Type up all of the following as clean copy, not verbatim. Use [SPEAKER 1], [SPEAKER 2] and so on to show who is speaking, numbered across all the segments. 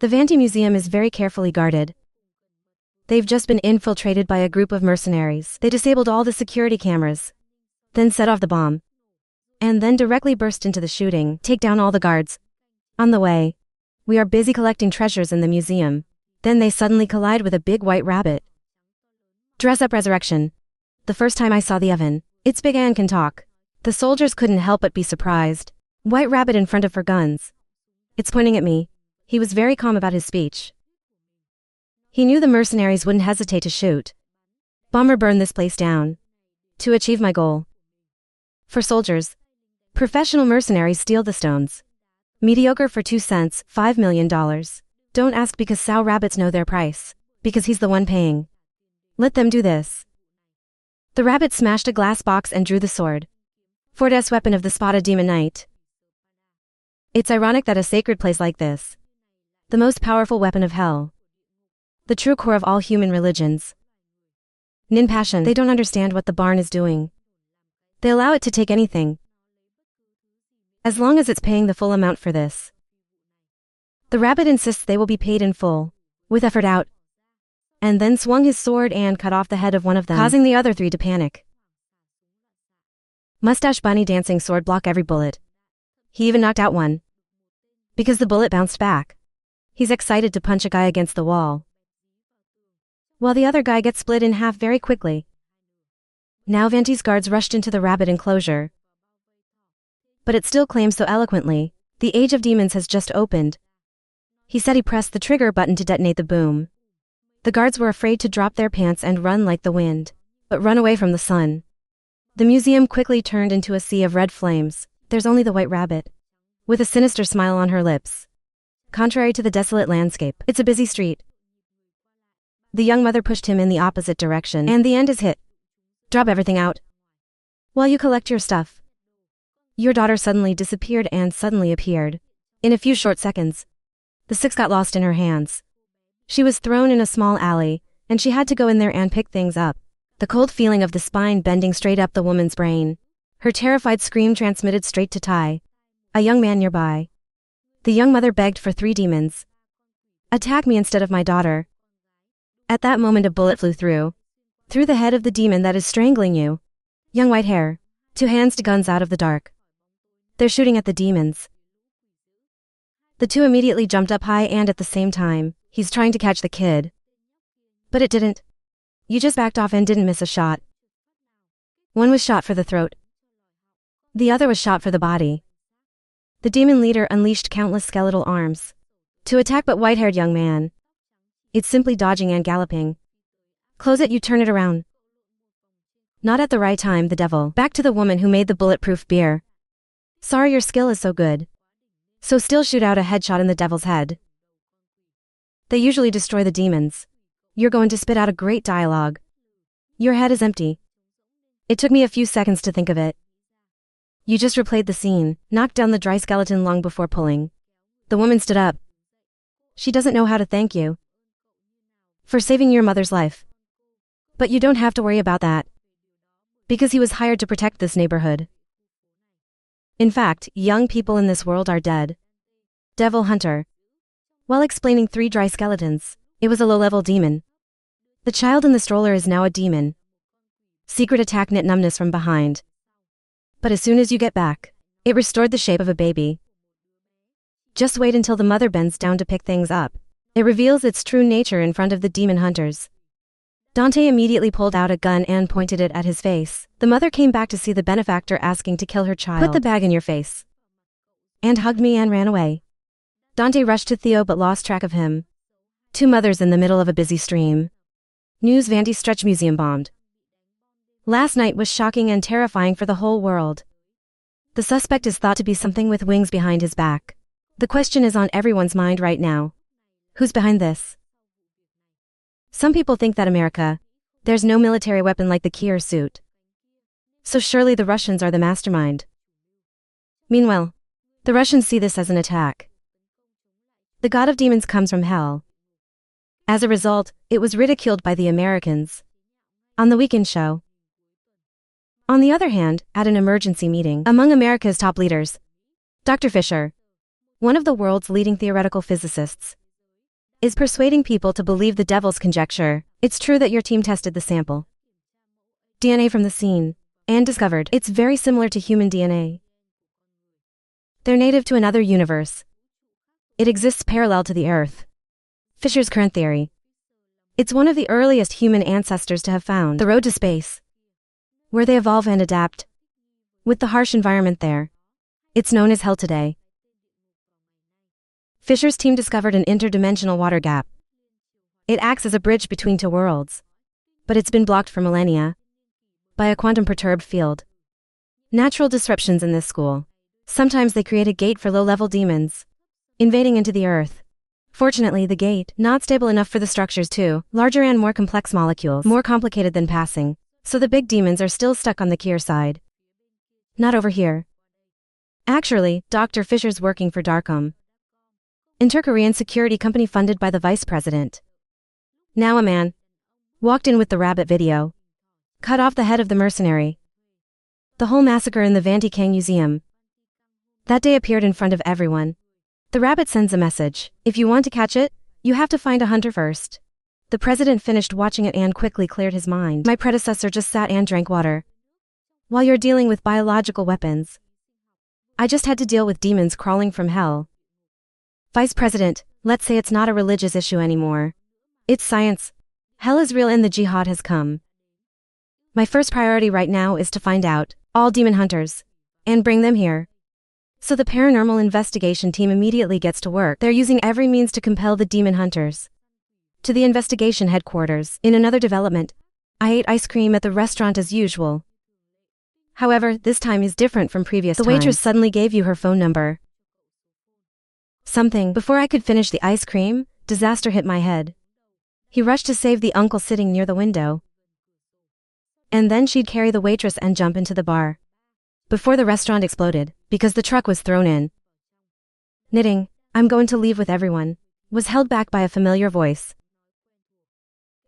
[SPEAKER 1] The Vanti Museum is very carefully guarded. They've just been infiltrated by a group of mercenaries. They disabled all the security cameras, then set off the bomb, and then directly burst into the shooting, take down all the guards. On the way, we are busy collecting treasures in the museum. Then they suddenly collide with a big white rabbit. Dress up resurrection. The first time I saw the oven, it's big and can talk. The soldiers couldn't help but be surprised. White rabbit in front of her guns. It's pointing at me. He was very calm about his speech. He knew the mercenaries wouldn't hesitate to shoot. Bomber burned this place down. To achieve my goal. For soldiers, professional mercenaries steal the stones. Mediocre for 2 cents, $5 million. Don't ask because sow rabbits know their price. Because he's the one paying. Let them do this. The rabbit smashed a glass box and drew the sword. Ford's weapon of the spotted demon knight. It's ironic that a sacred place like this, the most powerful weapon of hell, the true core of all human religions, Nin passion, they don't understand what the barn is doing. They allow it to take anything, as long as it's paying the full amount for this. The rabbit insists they will be paid in full, with effort out, and then swung his sword and cut off the head of one of them, causing the other 3 to panic. Mustache bunny dancing sword block every bullet. He even knocked out one, because the bullet bounced back. He's excited to punch a guy against the wall, while the other guy gets split in half very quickly. Now Vanti's guards rushed into the rabbit enclosure, but it still claims so eloquently, the Age of Demons has just opened. He said he pressed the trigger button to detonate the boom. The guards were afraid to drop their pants and run like the wind, but run away from the sun. The museum quickly turned into a sea of red flames. There's only the white rabbit, with a sinister smile on her lips. Contrary to the desolate landscape, it's a busy street. The young mother pushed him in the opposite direction, and the end is hit. Drop everything out while you collect your stuff. Your daughter suddenly disappeared and suddenly appeared. In a few short seconds, the 6 got lost in her hands. She was thrown in a small alley, and she had to go in there and pick things up. The cold feeling of the spine bending straight up the woman's brain. Her terrified scream transmitted straight to Tai, a young man nearby. The young mother begged for 3 demons. Attack me instead of my daughter. At that moment a bullet flew through the head of the demon that is strangling you. Young white hair, 2 hands to guns out of the dark. They're shooting at the demons. The 2 immediately jumped up high and at the same time, he's trying to catch the kid. But it didn't. You just backed off and didn't miss a shot. One was shot for the throat. The other was shot for the body. The demon leader unleashed countless skeletal arms to attack but white-haired young man. It's simply dodging and galloping. Close it, you turn it around. Not at the right time, the devil. Back to the woman who made the bulletproof beer. Sorry your skill is so good. So still shoot out a headshot in the devil's head. They usually destroy the demons. You're going to spit out a great dialogue. Your head is empty. It took me a few seconds to think of it. You just replayed the scene, knocked down the dry skeleton long before pulling. The woman stood up. She doesn't know how to thank you for saving your mother's life. But you don't have to worry about that, because he was hired to protect this neighborhood. In fact, young people in this world are dead. Devil Hunter. While explaining 3 dry skeletons, it was a low-level demon. The child in the stroller is now a demon. Secret attack knit numbness from behind. But as soon as you get back, it restored the shape of a baby. Just wait until the mother bends down to pick things up. It reveals its true nature in front of the demon hunters. Dante immediately pulled out a gun and pointed it at his face. The mother came back to see the benefactor asking to kill her child. Put the bag in your face. And hugged me and ran away. Dante rushed to Theo but lost track of him. 2 mothers in the middle of a busy stream. News: Vanti Stretch Museum bombed. Last night was shocking and terrifying for the whole world. The suspect is thought to be something with wings behind his back. The question is on everyone's mind right now. Who's behind this? Some people think that America, there's no military weapon like the Kier suit. So surely the Russians are the mastermind. Meanwhile, the Russians see this as an attack. The god of demons comes from hell. As a result, it was ridiculed by the Americans on the weekend show. On the other hand, at an emergency meeting among America's top leaders, Dr. Fisher, one of the world's leading theoretical physicists, is persuading people to believe the devil's conjecture. It's true that your team tested the sample DNA from the scene and discovered it's very similar to human DNA. They're native to another universe. It exists parallel to the Earth. Fisher's current theory. It's one of the earliest human ancestors to have found the road to space, where they evolve and adapt. With the harsh environment there, it's known as Hell today. Fisher's team discovered an interdimensional water gap. It acts as a bridge between two worlds, but it's been blocked for millennia by a quantum-perturbed field. Natural disruptions in this school. Sometimes they create a gate for low-level demons invading into the Earth. Fortunately, the gate, not stable enough for the structures too, larger and more complex molecules, more complicated than passing, so the big demons are still stuck on the Kier side. Not over here. Actually, Dr. Fisher's working for Darkham, Inter-Korean security company funded by the vice president. Now a man walked in with the rabbit video, cut off the head of the mercenary. The whole massacre in the Vantikang Museum that day appeared in front of everyone. The rabbit sends a message. If you want to catch it, you have to find a hunter first. The president finished watching it and quickly cleared his mind. My predecessor just sat and drank water. While you're dealing with biological weapons, I just had to deal with demons crawling from hell. Vice President, let's say it's not a religious issue anymore. It's science. Hell is real and the jihad has come. My first priority right now is to find out all demon hunters and bring them here. So the paranormal investigation team immediately gets to work. They're using every means to compel the demon hunters to the investigation headquarters. In another development, I ate ice cream at the restaurant as usual. However, this time is different from previous times. The waitress suddenly gave you her phone number. Something. Before I could finish the ice cream, disaster hit my head. He rushed to save the uncle sitting near the window. And then she'd carry the waitress and jump into the bar. Before the restaurant exploded, because the truck was thrown in. Knitting, I'm going to leave with everyone, was held back by a familiar voice.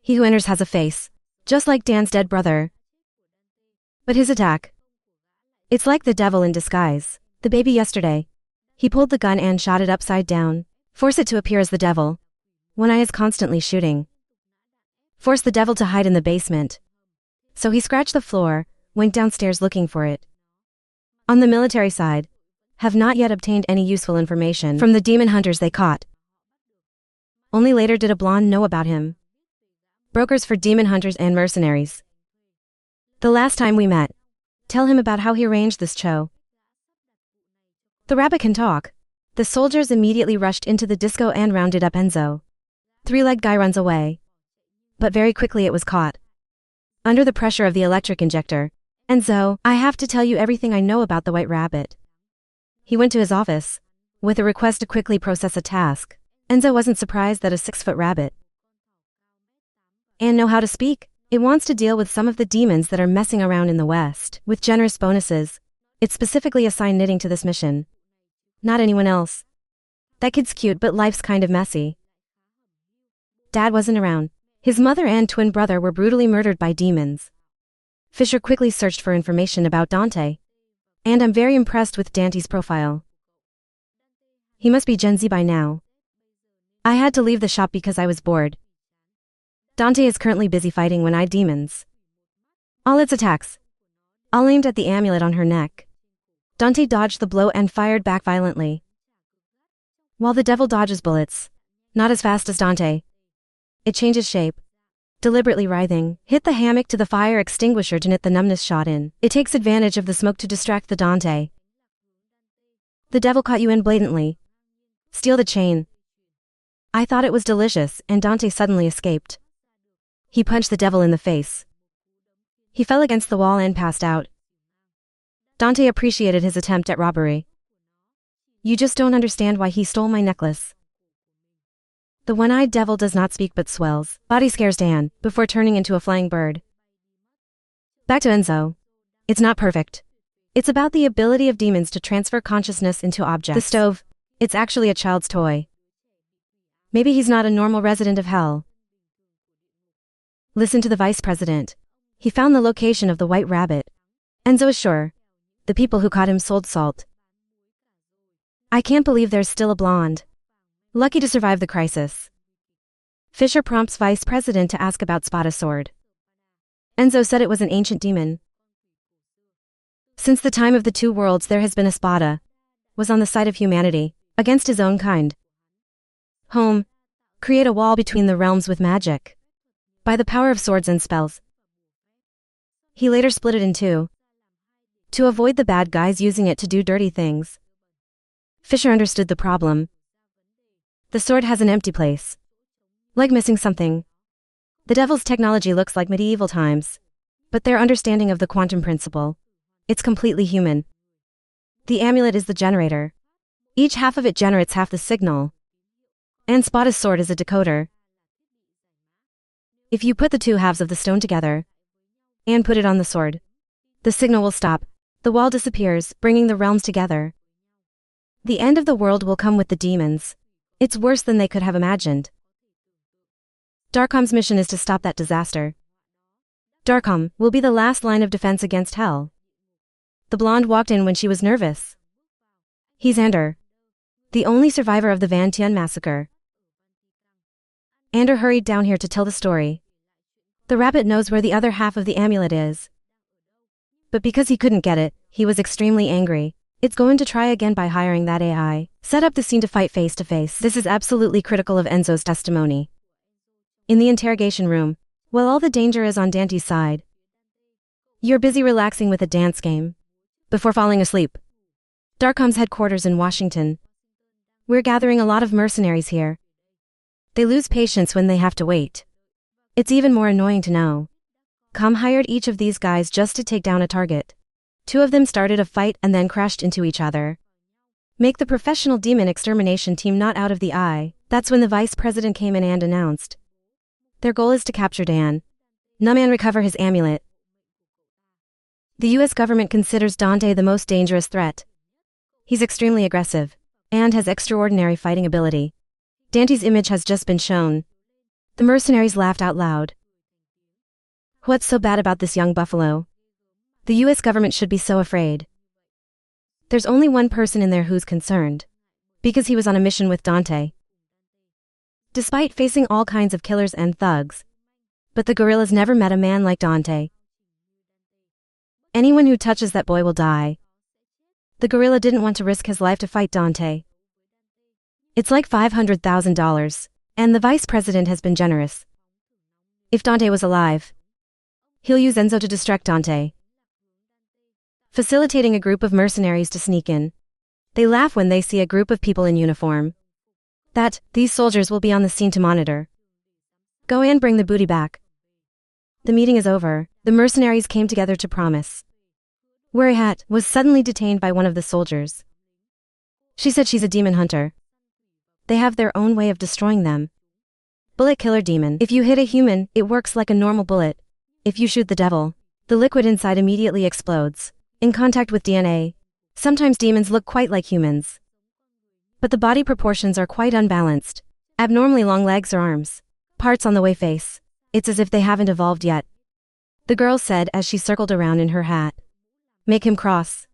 [SPEAKER 1] He who enters has a face, just like Dan's dead brother. But his attack. It's like the devil in disguise. The baby yesterday. He pulled the gun and shot it upside down. Force it to appear as the devil. One eye is constantly shooting. Force the devil to hide in the basement. So he scratched the floor, went downstairs looking for it. On the military side, have not yet obtained any useful information from the demon hunters they caught. Only later did a blonde know about him. Brokers for demon hunters and mercenaries. The last time we met, tell him about how he arranged this show. The rabbit can talk. The soldiers immediately rushed into the disco and rounded up Enzo. Three-legged guy runs away. But very quickly it was caught. Under the pressure of the electric injector. Enzo, I have to tell you everything I know about the white rabbit. He went to his office with a request to quickly process a task. Enzo wasn't surprised that a 6-foot rabbit and know how to speak. It wants to deal with some of the demons that are messing around in the West. With generous bonuses, it specifically assigned Knitting to this mission. Not anyone else. That kid's cute but life's kind of messy. Dad wasn't around. His mother and twin brother were brutally murdered by demons. Fisher quickly searched for information about Dante. And I'm very impressed with Dante's profile. He must be Gen Z by now. I had to leave the shop because I was bored. Dante is currently busy fighting one-eyed demons. All its attacks, all aimed at the amulet on her neck. Dante dodged the blow and fired back violently. While the devil dodges bullets, not as fast as Dante. It changes shape. Deliberately writhing, hit the hammock to the fire extinguisher to knit the numbness shot in. It takes advantage of the smoke to distract the Dante. The devil caught you in blatantly. Steal the chain. I thought it was delicious, and Dante suddenly escaped. He punched the devil in the face. He fell against the wall and passed out. Dante appreciated his attempt at robbery. You just don't understand why he stole my necklace. The one-eyed devil does not speak but swells. Body scares Dan, before turning into a flying bird. Back to Enzo. It's not perfect. It's about the ability of demons to transfer consciousness into objects. The stove, it's actually a child's toy. Maybe he's not a normal resident of hell. Listen to the vice president. He found the location of the white rabbit. Enzo is sure. The people who caught him sold salt. I can't believe there's still a blonde. Lucky to survive the crisis. Fisher prompts Vice President to ask about Spada sword. Enzo said it was an ancient demon. Since the time of the two worlds there has been a Spada, was on the side of humanity, against his own kind. Home. Create a wall between the realms with magic. By the power of swords and spells. He later split it in two. To avoid the bad guys using it to do dirty things. Fisher understood the problem. The sword has an empty place. Like missing something. The devil's technology looks like medieval times. But their understanding of the quantum principle. It's completely human. The amulet is the generator. Each half of it generates half the signal. And Spada's sword is a decoder. If you put the two halves of the stone together and put it on the sword, the signal will stop. The wall disappears, bringing the realms together. The end of the world will come with the demons. It's worse than they could have imagined. Darkom's mission is to stop that disaster. Darkom will be the last line of defense against hell. The blonde walked in when she was nervous. He's Ander, the only survivor of the Van Tien massacre. Ander hurried down here to tell the story. The rabbit knows where the other half of the amulet is. But because he couldn't get it, he was extremely angry. It's going to try again by hiring that AI. Set up the scene to fight face to face. This is absolutely critical of Enzo's testimony. In the interrogation room, while all the danger is on Dante's side, you're busy relaxing with a dance game. Before falling asleep. Darkom's headquarters in Washington. We're gathering a lot of mercenaries here. They lose patience when they have to wait. It's even more annoying to know. Com hired each of these guys just to take down a target. Two of them started a fight and then crashed into each other. Make the professional demon extermination team not out of the eye. That's when the vice president came in and announced. Their goal is to capture Dan. Num and recover his amulet. The US government considers Dante the most dangerous threat. He's extremely aggressive, and has extraordinary fighting ability. Dante's image has just been shown. The mercenaries laughed out loud. What's so bad about this young buffalo? The US government should be so afraid. There's only one person in there who's concerned. Because he was on a mission with Dante. Despite facing all kinds of killers and thugs. But the gorillas never met a man like Dante. Anyone who touches that boy will die. The gorilla didn't want to risk his life to fight Dante. It's like $500,000, and the vice president has been generous. If Dante was alive, he'll use Enzo to distract Dante. Facilitating a group of mercenaries to sneak in. They laugh when they see a group of people in uniform. These soldiers will be on the scene to monitor. Go and bring the booty back. The meeting is over. The mercenaries came together to promise. Weary was suddenly detained by one of the soldiers. She said she's a demon hunter. They have their own way of destroying them. Bullet killer demon. If you hit a human, it works like a normal bullet. If you shoot the devil, the liquid inside immediately explodes. In contact with DNA. Sometimes demons look quite like humans. But the body proportions are quite unbalanced. Abnormally long legs or arms. Parts on the way face. It's as if they haven't evolved yet. The girl said as she circled around in her hat. Make him cross.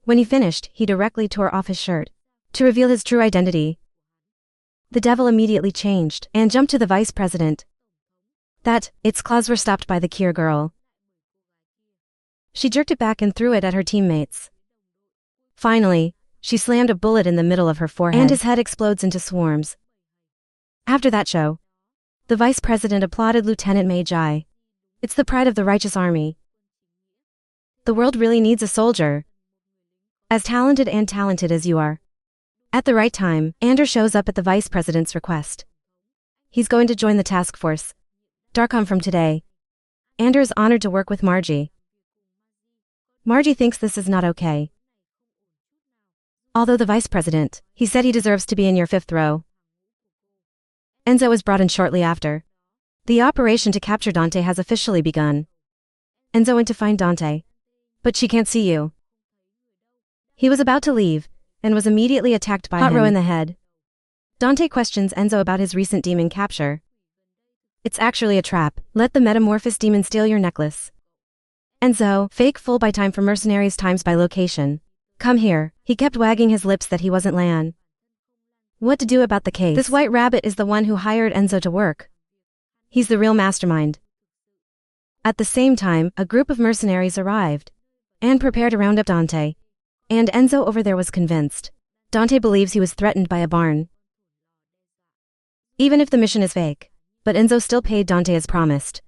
[SPEAKER 1] When he finished, he directly tore off his shirt. To reveal his true identity. The devil immediately changed and jumped to the vice president. Its claws were stopped by the Kier girl. She jerked it back and threw it at her teammates. Finally, she slammed a bullet in the middle of her forehead and his head explodes into swarms. After that show, the vice president applauded Lieutenant Magi. It's the pride of the righteous army. The world really needs a soldier. As talented as you are. At the right time, Ander shows up at the vice president's request. He's going to join the task force. Darkom from today. Ander is honored to work with Margie. Margie thinks this is not okay. Although the vice president, he said he deserves to be in your fifth row. Enzo was brought in shortly after. The operation to capture Dante has officially begun. Enzo went to find Dante. But she can't see you. He was about to leave, and was immediately attacked by hot row in the head. Dante questions Enzo about his recent demon capture. It's actually a trap. Let the metamorphosis demon steal your necklace. Enzo, fake full by time for mercenaries times by location. Come here. He kept wagging his lips that he wasn't Lan. What to do about the case? This white rabbit is the one who hired Enzo to work. He's the real mastermind. At the same time, a group of mercenaries arrived and prepared to round up Dante. And Enzo over there was convinced. Dante believes he was threatened by a barn. Even if the mission is fake, but Enzo still paid Dante as promised.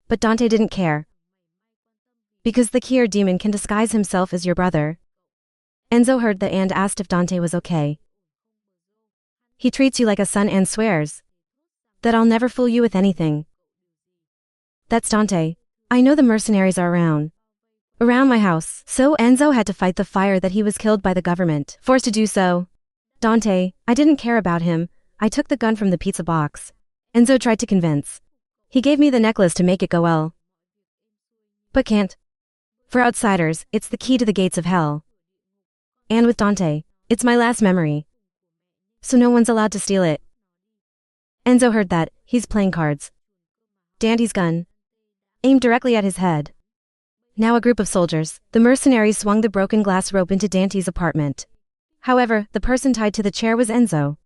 [SPEAKER 1] But Dante didn't care. Because the Kier demon can disguise himself as your brother. Enzo heard that and asked if Dante was okay. He treats you like a son and swears that I'll never fool you with anything. That's Dante. I know the mercenaries are around my house, so Enzo had to fight the fire that he was killed by the government, forced to do so. Dante, I didn't care about him, I took the gun from the pizza box. Enzo tried to convince. He gave me the necklace to make it go well. But can't. For outsiders, it's the key to the gates of hell. And with Dante, it's my last memory. So no one's allowed to steal it. Enzo heard that, he's playing cards. Dante's gun aimed directly at his head. Now a group of soldiers, the mercenaries swung the broken glass rope into Dante's apartment. However, the person tied to the chair was Enzo.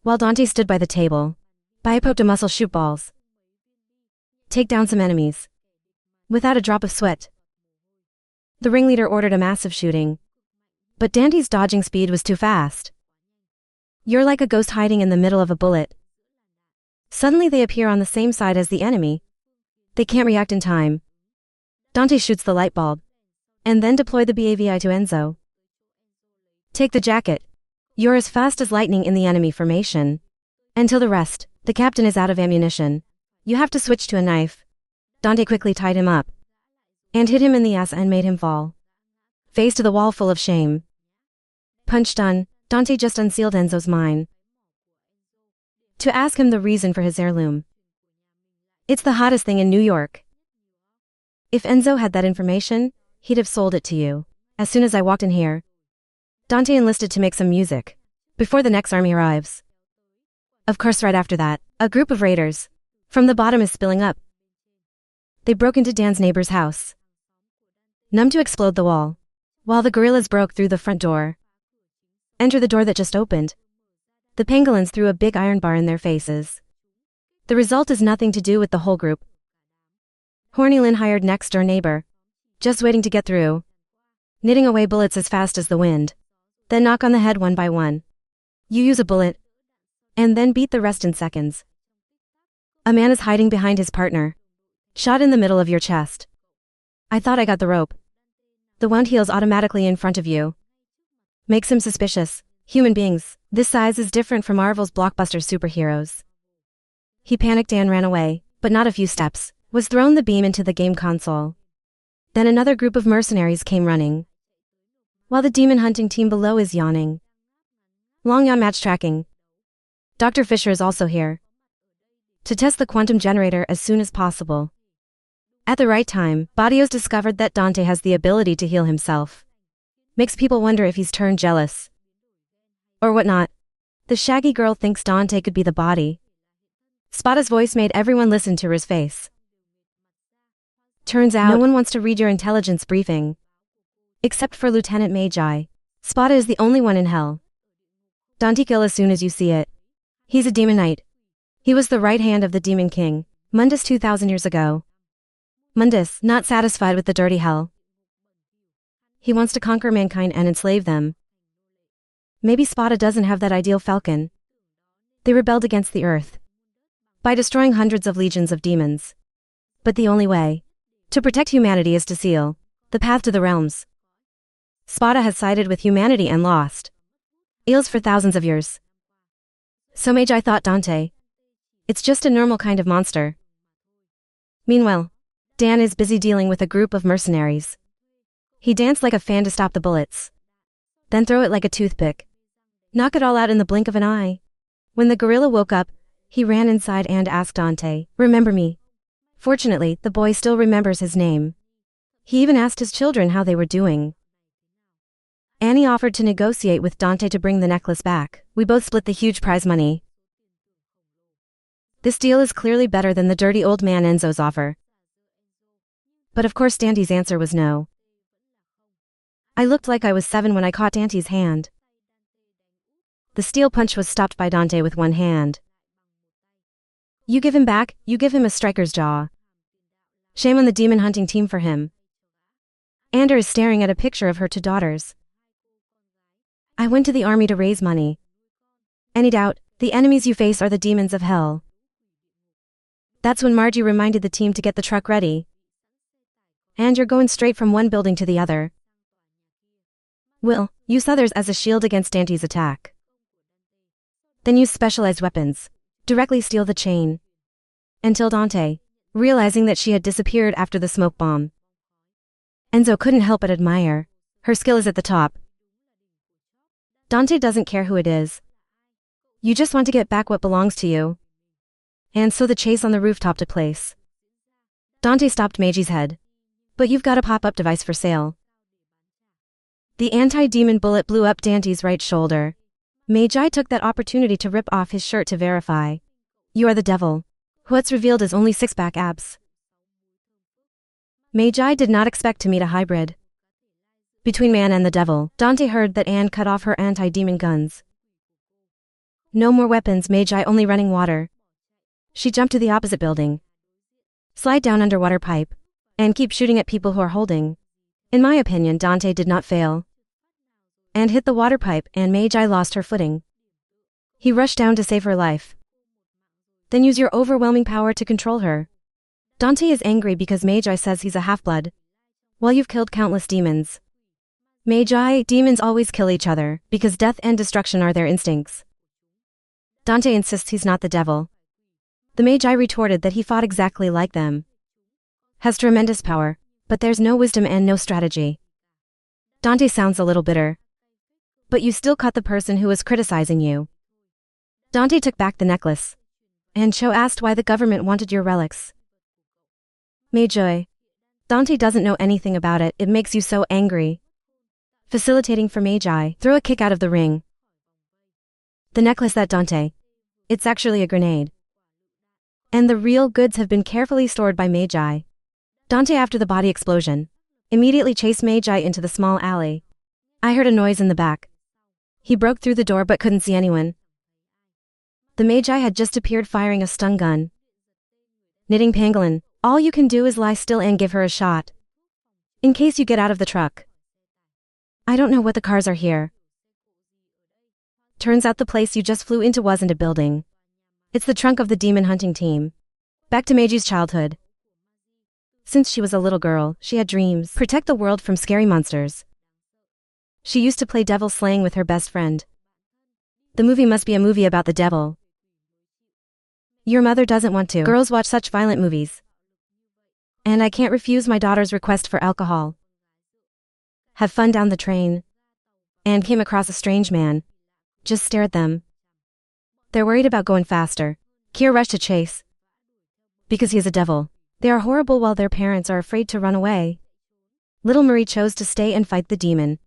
[SPEAKER 1] While Dante stood by the table, I poked a muscle shoot balls. Take down some enemies. Without a drop of sweat. The ringleader ordered a massive shooting. But Dante's dodging speed was too fast. You're like a ghost hiding in the middle of a bullet. Suddenly they appear on the same side as the enemy. They can't react in time. Dante shoots the light bulb. And then deploy the BAVI to Enzo. Take the jacket. You're as fast as lightning in the enemy formation. Until the rest, the captain is out of ammunition. You have to switch to a knife. Dante quickly tied him up. And hit him in the ass and made him fall. Face to the wall full of shame. Punch done, Dante just unsealed Enzo's mind. To ask him the reason for his heirloom. It's the hottest thing in New York. If Enzo had that information, he'd have sold it to you. As soon as I walked in here, Dante enlisted to make some music. Before the next army arrives. Of course right after that, a group of raiders from the bottom is spilling up. They broke into Dan's neighbor's house. Numb to explode the wall. While the guerrillas broke through the front door. Enter the door that just opened. The pangolins threw a big iron bar in their faces. The result is nothing to do with the whole group. Horny Lynn hired next door neighbor. Just waiting to get through. Knitting away bullets as fast as the wind. Then knock on the head one by one. You use a bullet. And then beat the rest in seconds. A man is hiding behind his partner. Shot in the middle of your chest. I thought I got the rope. The wound heals automatically in front of you. Makes him suspicious. Human beings, this size is different from Marvel's blockbuster superheroes. He panicked and ran away, but not a few steps, was thrown the beam into the game console. Then another group of mercenaries came running. While the demon hunting team below is yawning. Long yawn match tracking. Dr. Fisher is also here. To test the quantum generator as soon as possible. At the right time, Badios discovered that Dante has the ability to heal himself. Makes people wonder if he's turned jealous. Or whatnot. The shaggy girl thinks Dante could be the body. Spada's voice made everyone listen to his face. Turns out, no one wants to read your intelligence briefing. Except for Lieutenant Magi. Spada is the only one in hell. Dante kill as soon as you see it. He's a demon knight. He was the right hand of the Demon King, Mundus 2,000 years ago. Mundus, not satisfied with the dirty hell. He wants to conquer mankind and enslave them. Maybe Spada doesn't have that ideal falcon. They rebelled against the earth. By destroying hundreds of legions of demons. But the only way to protect humanity is to seal the path to the realms. Spada has sided with humanity and lost eels for thousands of years. So Magi thought Dante. It's just a normal kind of monster. Meanwhile, Dan is busy dealing with a group of mercenaries. He danced like a fan to stop the bullets. Then throw it like a toothpick. Knock it all out in the blink of an eye. When the gorilla woke up, he ran inside and asked Dante, "Remember me?" Fortunately, the boy still remembers his name. He even asked his children how they were doing. Annie offered to negotiate with Dante to bring the necklace back. We both split the huge prize money. This deal is clearly better than the dirty old man Enzo's offer. But of course Dante's answer was no. I looked like I was 7 when I caught Dante's hand. The steel punch was stopped by Dante with one hand. You give him back, you give him a striker's jaw. Shame on the demon hunting team for him. Ander is staring at a picture of her two daughters. I went to the army to raise money. Any doubt, the enemies you face are the demons of hell. That's when Margie reminded the team to get the truck ready. And you're going straight from one building to the other. Will, use others as a shield against Dante's attack. Then use specialized weapons. Directly steal the chain. Until Dante, realizing that she had disappeared after the smoke bomb. Enzo couldn't help but admire. Her skill is at the top. Dante doesn't care who it is. You just want to get back what belongs to you. And so the chase on the rooftop took place. Dante stopped Meiji's head. But you've got a pop-up device for sale. The anti-demon bullet blew up Dante's right shoulder. Meiji took that opportunity to rip off his shirt to verify. You are the devil. What's revealed is only six-pack abs. Meiji did not expect to meet a hybrid. Between man and the devil, Dante heard that Anne cut off her anti-demon guns. No more weapons, Meiji only running water. She jumped to the opposite building. Slide down underwater pipe. And keep shooting at people who are holding. In my opinion, Dante did not fail. And hit the water pipe, and Meiji lost her footing. He rushed down to save her life. Then use your overwhelming power to control her. Dante is angry because Meiji says he's a half-blood. While you've killed countless demons. Meiji, demons always kill each other, because death and destruction are their instincts. Dante insists he's not the devil. The Meiji retorted that he fought exactly like them. Has tremendous power, but there's no wisdom and no strategy. Dante sounds a little bitter. But you still caught the person who was criticizing you. Dante took back the necklace. And Cho asked why the government wanted your relics. Meiji. Dante doesn't know anything about it, it makes you so angry. Facilitating for Meiji, throw a kick out of the ring. The necklace that Dante. It's actually a grenade. And the real goods have been carefully stored by Meiji. Dante, after the body explosion, immediately chased Meiji into the small alley. I heard a noise in the back. He broke through the door but couldn't see anyone. The Meiji had just appeared firing a stun gun. Knitting pangolin, all you can do is lie still and give her a shot. In case you get out of the truck. I don't know what the cars are here. Turns out the place you just flew into wasn't a building. It's the trunk of the demon hunting team. Back to Meiji's childhood. Since she was a little girl, she had dreams. Protect the world from scary monsters. She used to play devil slaying with her best friend. The movie must be a movie about the devil. Your mother doesn't want to. Girls watch such violent movies. And I can't refuse my daughter's request for alcohol. Have fun down the train. And came across a strange man. Just stare at them. They're worried about going faster. Kier rushed to chase. Because he is a devil. They are horrible while their parents are afraid to run away. Little Marie chose to stay and fight the demon.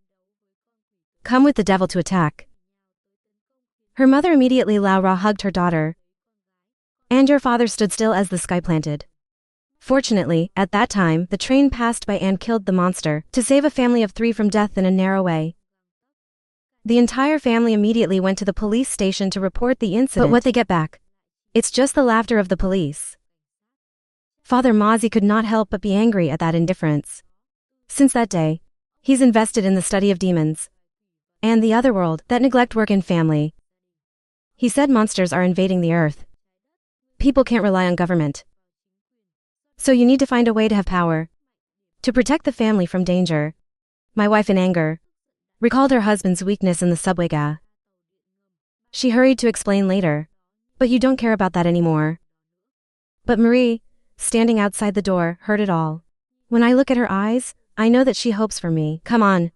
[SPEAKER 1] Come with the devil to attack. Her mother immediately Laura hugged her daughter. And your father stood still as the sky planted. Fortunately, at that time, the train passed by and killed the monster, to save a family of 3 from death in a narrow way. The entire family immediately went to the police station to report the incident. But what they get back? It's just the laughter of the police. Father Mozzie could not help but be angry at that indifference. Since that day, he's invested in the study of demons. And the other world that neglect work and family. He said monsters are invading the earth. People can't rely on government. So you need to find a way to have power. To protect the family from danger. My wife in anger recalled her husband's weakness in the subway gah. She hurried to explain later. But you don't care about that anymore. But Marie, standing outside the door, heard it all. When I look at her eyes, I know that she hopes for me. Come on.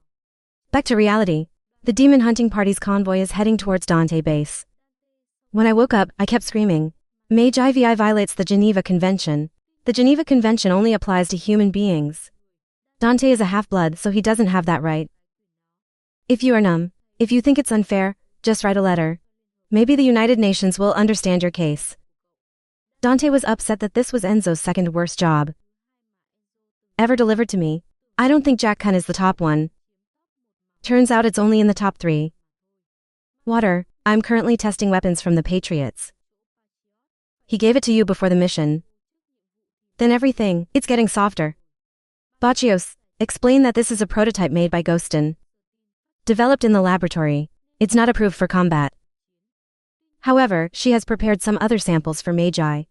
[SPEAKER 1] Back to reality. The demon hunting party's convoy is heading towards Dante base. When I woke up, I kept screaming. Meiji VI violates the Geneva Convention. The Geneva Convention only applies to human beings. Dante is a half-blood, so he doesn't have that right. If you are numb, if you think it's unfair, just write a letter. Maybe the United Nations will understand your case. Dante was upset that this was Enzo's second worst job ever delivered to me. I don't think Jack Kun is the top one. Turns out it's only in the top 3. Water, I'm currently testing weapons from the Patriots. He gave it to you before the mission. Then everything, it's getting softer. Bacchios, explain that this is a prototype made by Ghostin. Developed in the laboratory. It's not approved for combat. However, she has prepared some other samples for Magi.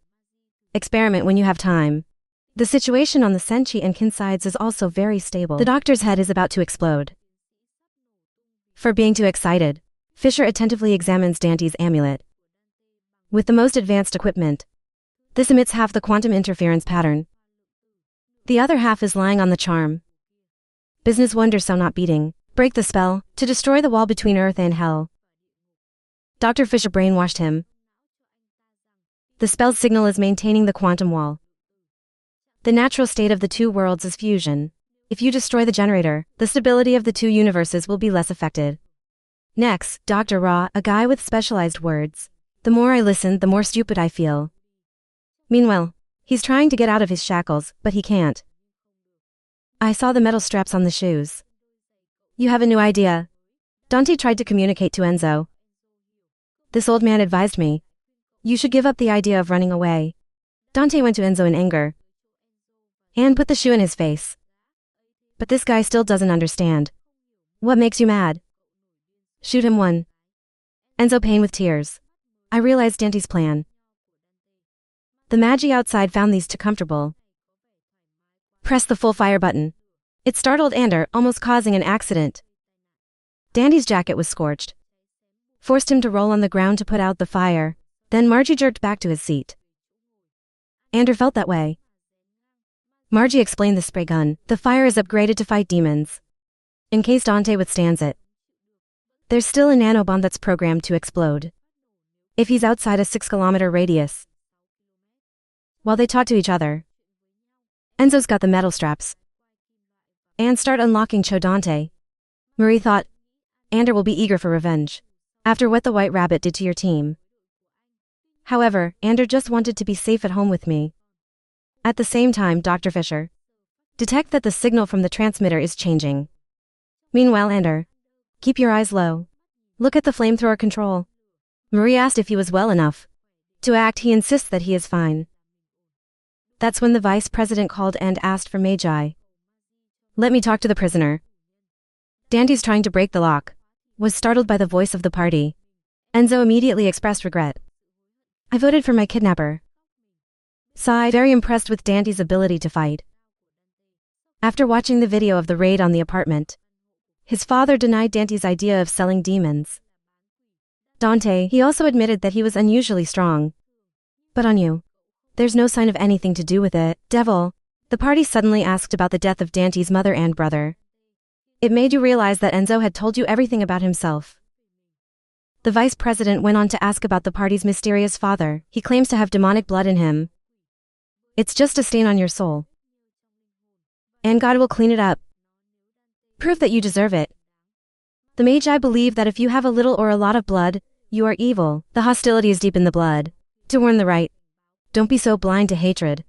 [SPEAKER 1] Experiment when you have time. The situation on the Senchi and Kin sides is also very stable. The doctor's head is about to explode. For being too excited, Fisher attentively examines Dante's amulet. With the most advanced equipment, this emits half the quantum interference pattern. The other half is lying on the charm. Business wonder so not beating. Break the spell, to destroy the wall between Earth and Hell. Dr. Fisher brainwashed him. The spell's signal is maintaining the quantum wall. The natural state of the two worlds is fusion. If you destroy the generator, the stability of the two universes will be less affected. Next, Dr. Ra, a guy with specialized words. The more I listen, the more stupid I feel. Meanwhile, he's trying to get out of his shackles, but he can't. I saw the metal straps on the shoes. You have a new idea. Dante tried to communicate to Enzo. This old man advised me. You should give up the idea of running away. Dante went to Enzo in anger and put the shoe in his face. But this guy still doesn't understand. What makes you mad? Shoot him one. Enzo paying with tears. I realized Dante's plan. The Magi outside found these too comfortable. Press the full fire button. It startled Ander, almost causing an accident. Dandy's jacket was scorched. Forced him to roll on the ground to put out the fire. Then Margie jerked back to his seat. Ander felt that way. Margie explained the spray gun. The fire is upgraded to fight demons. In case Dante withstands it. There's still a nanobomb that's programmed to explode. If he's outside a 6-kilometer radius. While they talk to each other, Enzo's got the metal straps. And start unlocking Cho Dante. Marie thought, Ander will be eager for revenge. After what the White Rabbit did to your team. However, Ander just wanted to be safe at home with me. At the same time, Dr. Fisher. Detect that the signal from the transmitter is changing. Meanwhile, Ander. Keep your eyes low. Look at the flamethrower control. Marie asked if he was well enough. To act, he insists that he is fine. That's when the vice president called and asked for Magi. Let me talk to the prisoner. Dandy's trying to break the lock. Was startled by the voice of the party. Enzo immediately expressed regret. I voted for my kidnapper. Sighed, very impressed with Dandy's ability to fight. After watching the video of the raid on the apartment, his father denied Dandy's idea of selling demons. Dante, he also admitted that he was unusually strong. But on you. There's no sign of anything to do with it. Devil. The party suddenly asked about the death of Dante's mother and brother. It made you realize that Enzo had told you everything about himself. The vice president went on to ask about the party's mysterious father. He claims to have demonic blood in him. It's just a stain on your soul. And God will clean it up. Prove that you deserve it. The Magi believe that if you have a little or a lot of blood, you are evil. The hostility is deep in the blood. To earn the right. Don't be so blind to hatred.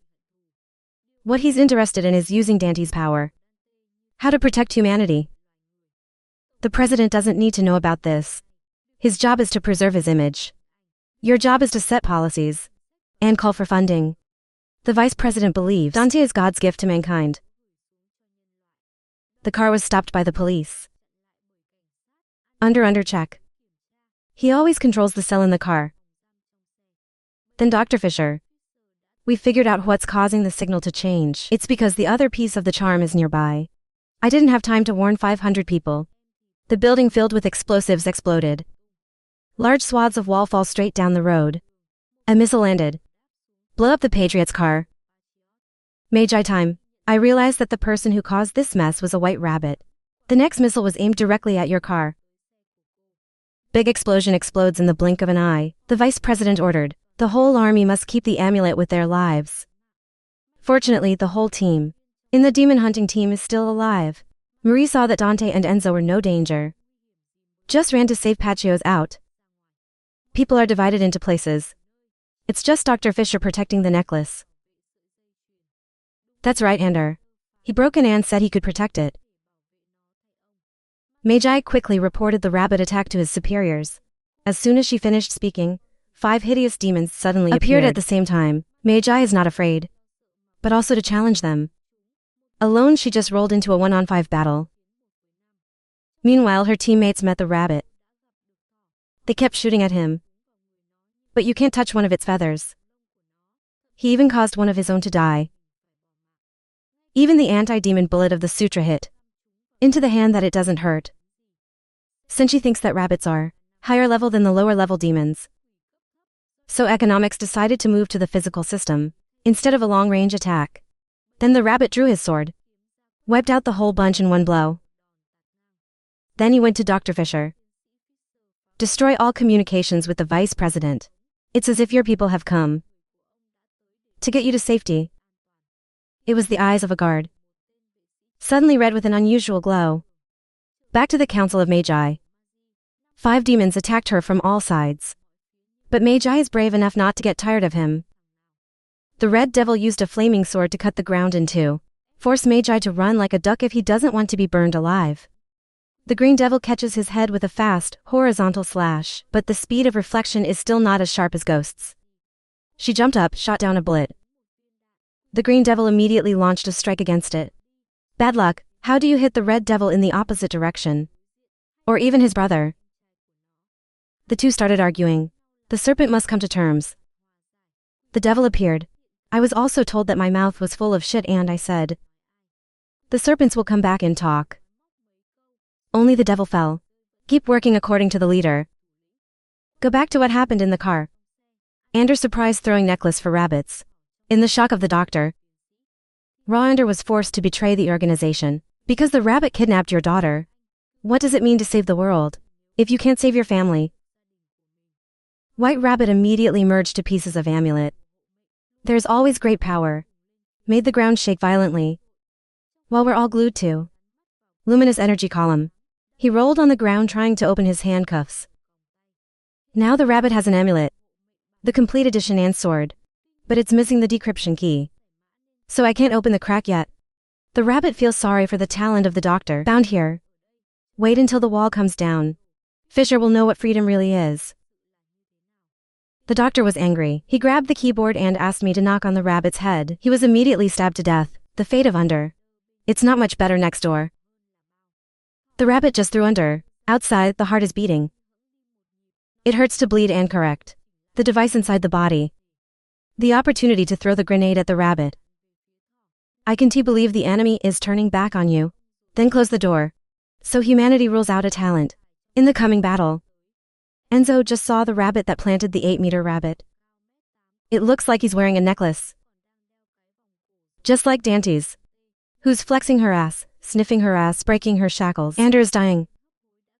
[SPEAKER 1] What he's interested in is using Dante's power. How to protect humanity. The president doesn't need to know about this. His job is to preserve his image. Your job is to set policies. And call for funding. The vice president believes Dante is God's gift to mankind. The car was stopped by the police. Under check. He always controls the cell in the car. Then Dr. Fisher. We figured out what's causing the signal to change. It's because the other piece of the charm is nearby. I didn't have time to warn 500 people. The building filled with explosives exploded. Large swaths of wall fall straight down the road. A missile landed. Blow up the Patriot's car. Magi time. I realized that the person who caused this mess was a White Rabbit. The next missile was aimed directly at your car. Big explosion explodes in the blink of an eye. The vice president ordered. The whole army must keep the amulet with their lives. Fortunately, the whole team in the demon hunting team is still alive. Marie saw that Dante and Enzo were no danger. Just ran to save Pacchio's out. People are divided into places. It's just Dr. Fisher protecting the necklace. That's right, Ander. He broke in and said he could protect it. Magi quickly reported the rabbit attack to his superiors. As soon as she finished speaking, 5 hideous demons suddenly appeared at the same time. Magi is not afraid, but also to challenge them. Alone, she just rolled into a 1-on-5 battle. Meanwhile, her teammates met the rabbit. They kept shooting at him. But you can't touch one of its feathers. He even caused one of his own to die. Even the anti-demon bullet of the sutra hit into the hand that it doesn't hurt. Senshi thinks that rabbits are higher level than the lower level demons. So economics decided to move to the physical system instead of a long-range attack. Then the rabbit drew his sword, wiped out the whole bunch in one blow. Then he went to Dr. Fisher. Destroy all communications with the vice president. It's as if your people have come to get you to safety. It was the eyes of a guard, suddenly red with an unusual glow. Back to the Council of Magi. 5 demons attacked her from all sides. But Magi is brave enough not to get tired of him. The red devil used a flaming sword to cut the ground in two, force Magi to run like a duck if he doesn't want to be burned alive. The green devil catches his head with a fast, horizontal slash, but the speed of reflection is still not as sharp as Ghost's. She jumped up, shot down a bullet. The green devil immediately launched a strike against it. Bad luck. How do you hit the red devil in the opposite direction? Or even his brother? The two started arguing. The serpent must come to terms. The devil appeared. I was also told that my mouth was full of shit and I said, the serpents will come back and talk. Only the devil fell. Keep working according to the leader. Go back to what happened in the car. Anders surprised throwing necklace for rabbits. In the shock of the doctor, Rawander was forced to betray the organization. Because the rabbit kidnapped your daughter. What does it mean to save the world if you can't save your family? White Rabbit immediately merged to pieces of amulet. There's always great power. Made the ground shake violently. While we're all glued to luminous energy column. He rolled on the ground trying to open his handcuffs. Now the rabbit has an amulet. The complete edition and sword. But it's missing the decryption key. So I can't open the crack yet. The rabbit feels sorry for the talent of the doctor found here. Wait until the wall comes down. Fisher will know what freedom really is. The doctor was angry. He grabbed the keyboard and asked me to knock on the rabbit's head. He was immediately stabbed to death. The fate of Under. It's not much better next door. The rabbit just threw Under. Outside, the heart is beating. It hurts to bleed and correct. The device inside the body. The opportunity to throw the grenade at the rabbit. I can believe the enemy is turning back on you. Then close the door. So humanity rules out a talent. In the coming battle. Enzo just saw the rabbit that planted the 8-meter rabbit. It looks like he's wearing a necklace. Just like Dante's. Who's flexing her ass, sniffing her ass, breaking her shackles. Anders dying.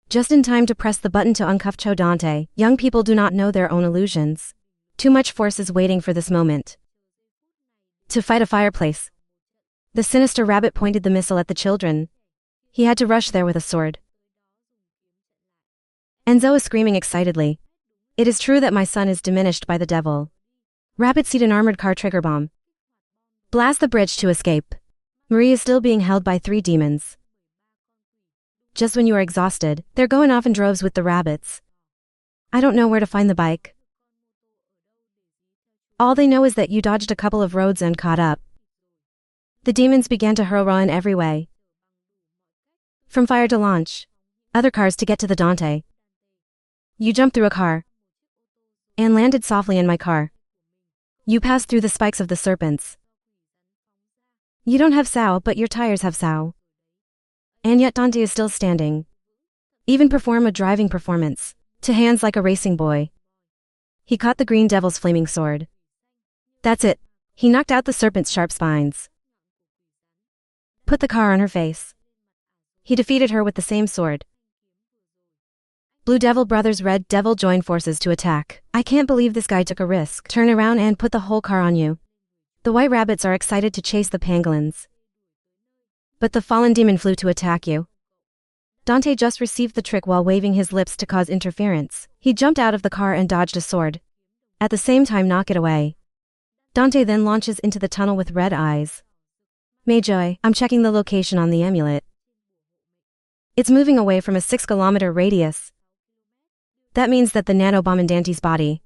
[SPEAKER 1] Just in time to press the button to uncuff Cho Dante. Young people do not know their own illusions. Too much force is waiting for this moment. To fight a fireplace. The sinister rabbit pointed the missile at the children. He had to rush there with a sword. Enzo is screaming excitedly. It is true that my son is diminished by the devil. Rabbit seat an armored car trigger bomb. Blast the bridge to escape. Marie is still being held by 3 demons. Just when you are exhausted, they're going off in droves with the rabbits. I don't know where to find the bike. All they know is that you dodged a couple of roads and caught up. The demons began to hurl Ra in every way. From fire to launch. Other cars to get to the Dante. You jumped through a car. And landed softly in my car. You passed through the spikes of the serpents. You don't have Sao, but your tires have Sao. And yet Dante is still standing. Even perform a driving performance. To hands like a racing boy. He caught the green devil's flaming sword. That's it. He knocked out the serpent's sharp spines. Put the car on her face. He defeated her with the same sword. Blue Devil Brothers Red Devil join forces to attack. I can't believe this guy took a risk. Turn around and put the whole car on you. The white rabbits are excited to chase the pangolins. But the fallen demon flew to attack you. Dante just received the trick while waving his lips to cause interference. He jumped out of the car and dodged a sword. At the same time knock it away. Dante then launches into the tunnel with red eyes. Magi, I'm checking the location on the amulet. It's moving away from a 6-kilometer radius. That means that the nanobomb in Dante's body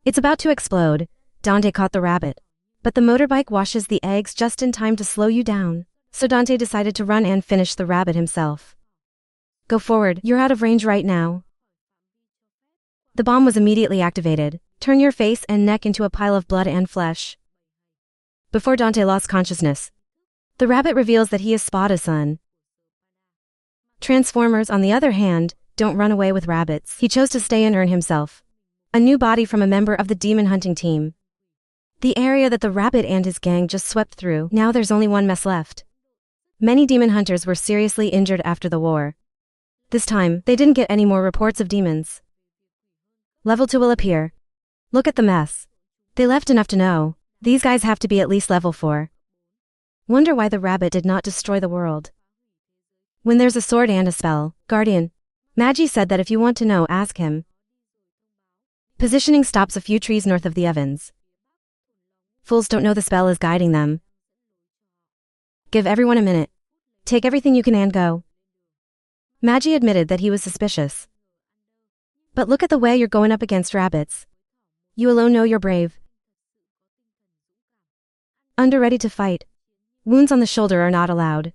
[SPEAKER 1] It's about to explode. Dante caught the rabbit. But the motorbike washes the eggs just in time to slow you down. So Dante decided to run and finish the rabbit himself. Go forward, you're out of range right now. The bomb was immediately activated. Turn your face and neck into a pile of blood and flesh. Before Dante lost consciousness, the rabbit reveals that he is Spada's son. Transformers, on the other hand, don't run away with rabbits. He chose to stay and earn himself a new body from a member of the demon hunting team. The area that the rabbit and his gang just swept through, now there's only one mess left. Many demon hunters were seriously injured after the war. This time, they didn't get any more reports of demons. Level 2 will appear. Look at the mess. They left enough to know. These guys have to be at least level 4. Wonder why the rabbit did not destroy the world. When there's a sword and a spell, Guardian, Magi said that if you want to know, ask him. Positioning stops a few trees north of the ovens. Fools don't know the spell is guiding them. Give everyone a minute. Take everything you can and go. Magi admitted that he was suspicious. But look at the way you're going up against rabbits. You alone know you're brave. Under ready to fight. Wounds on the shoulder are not allowed.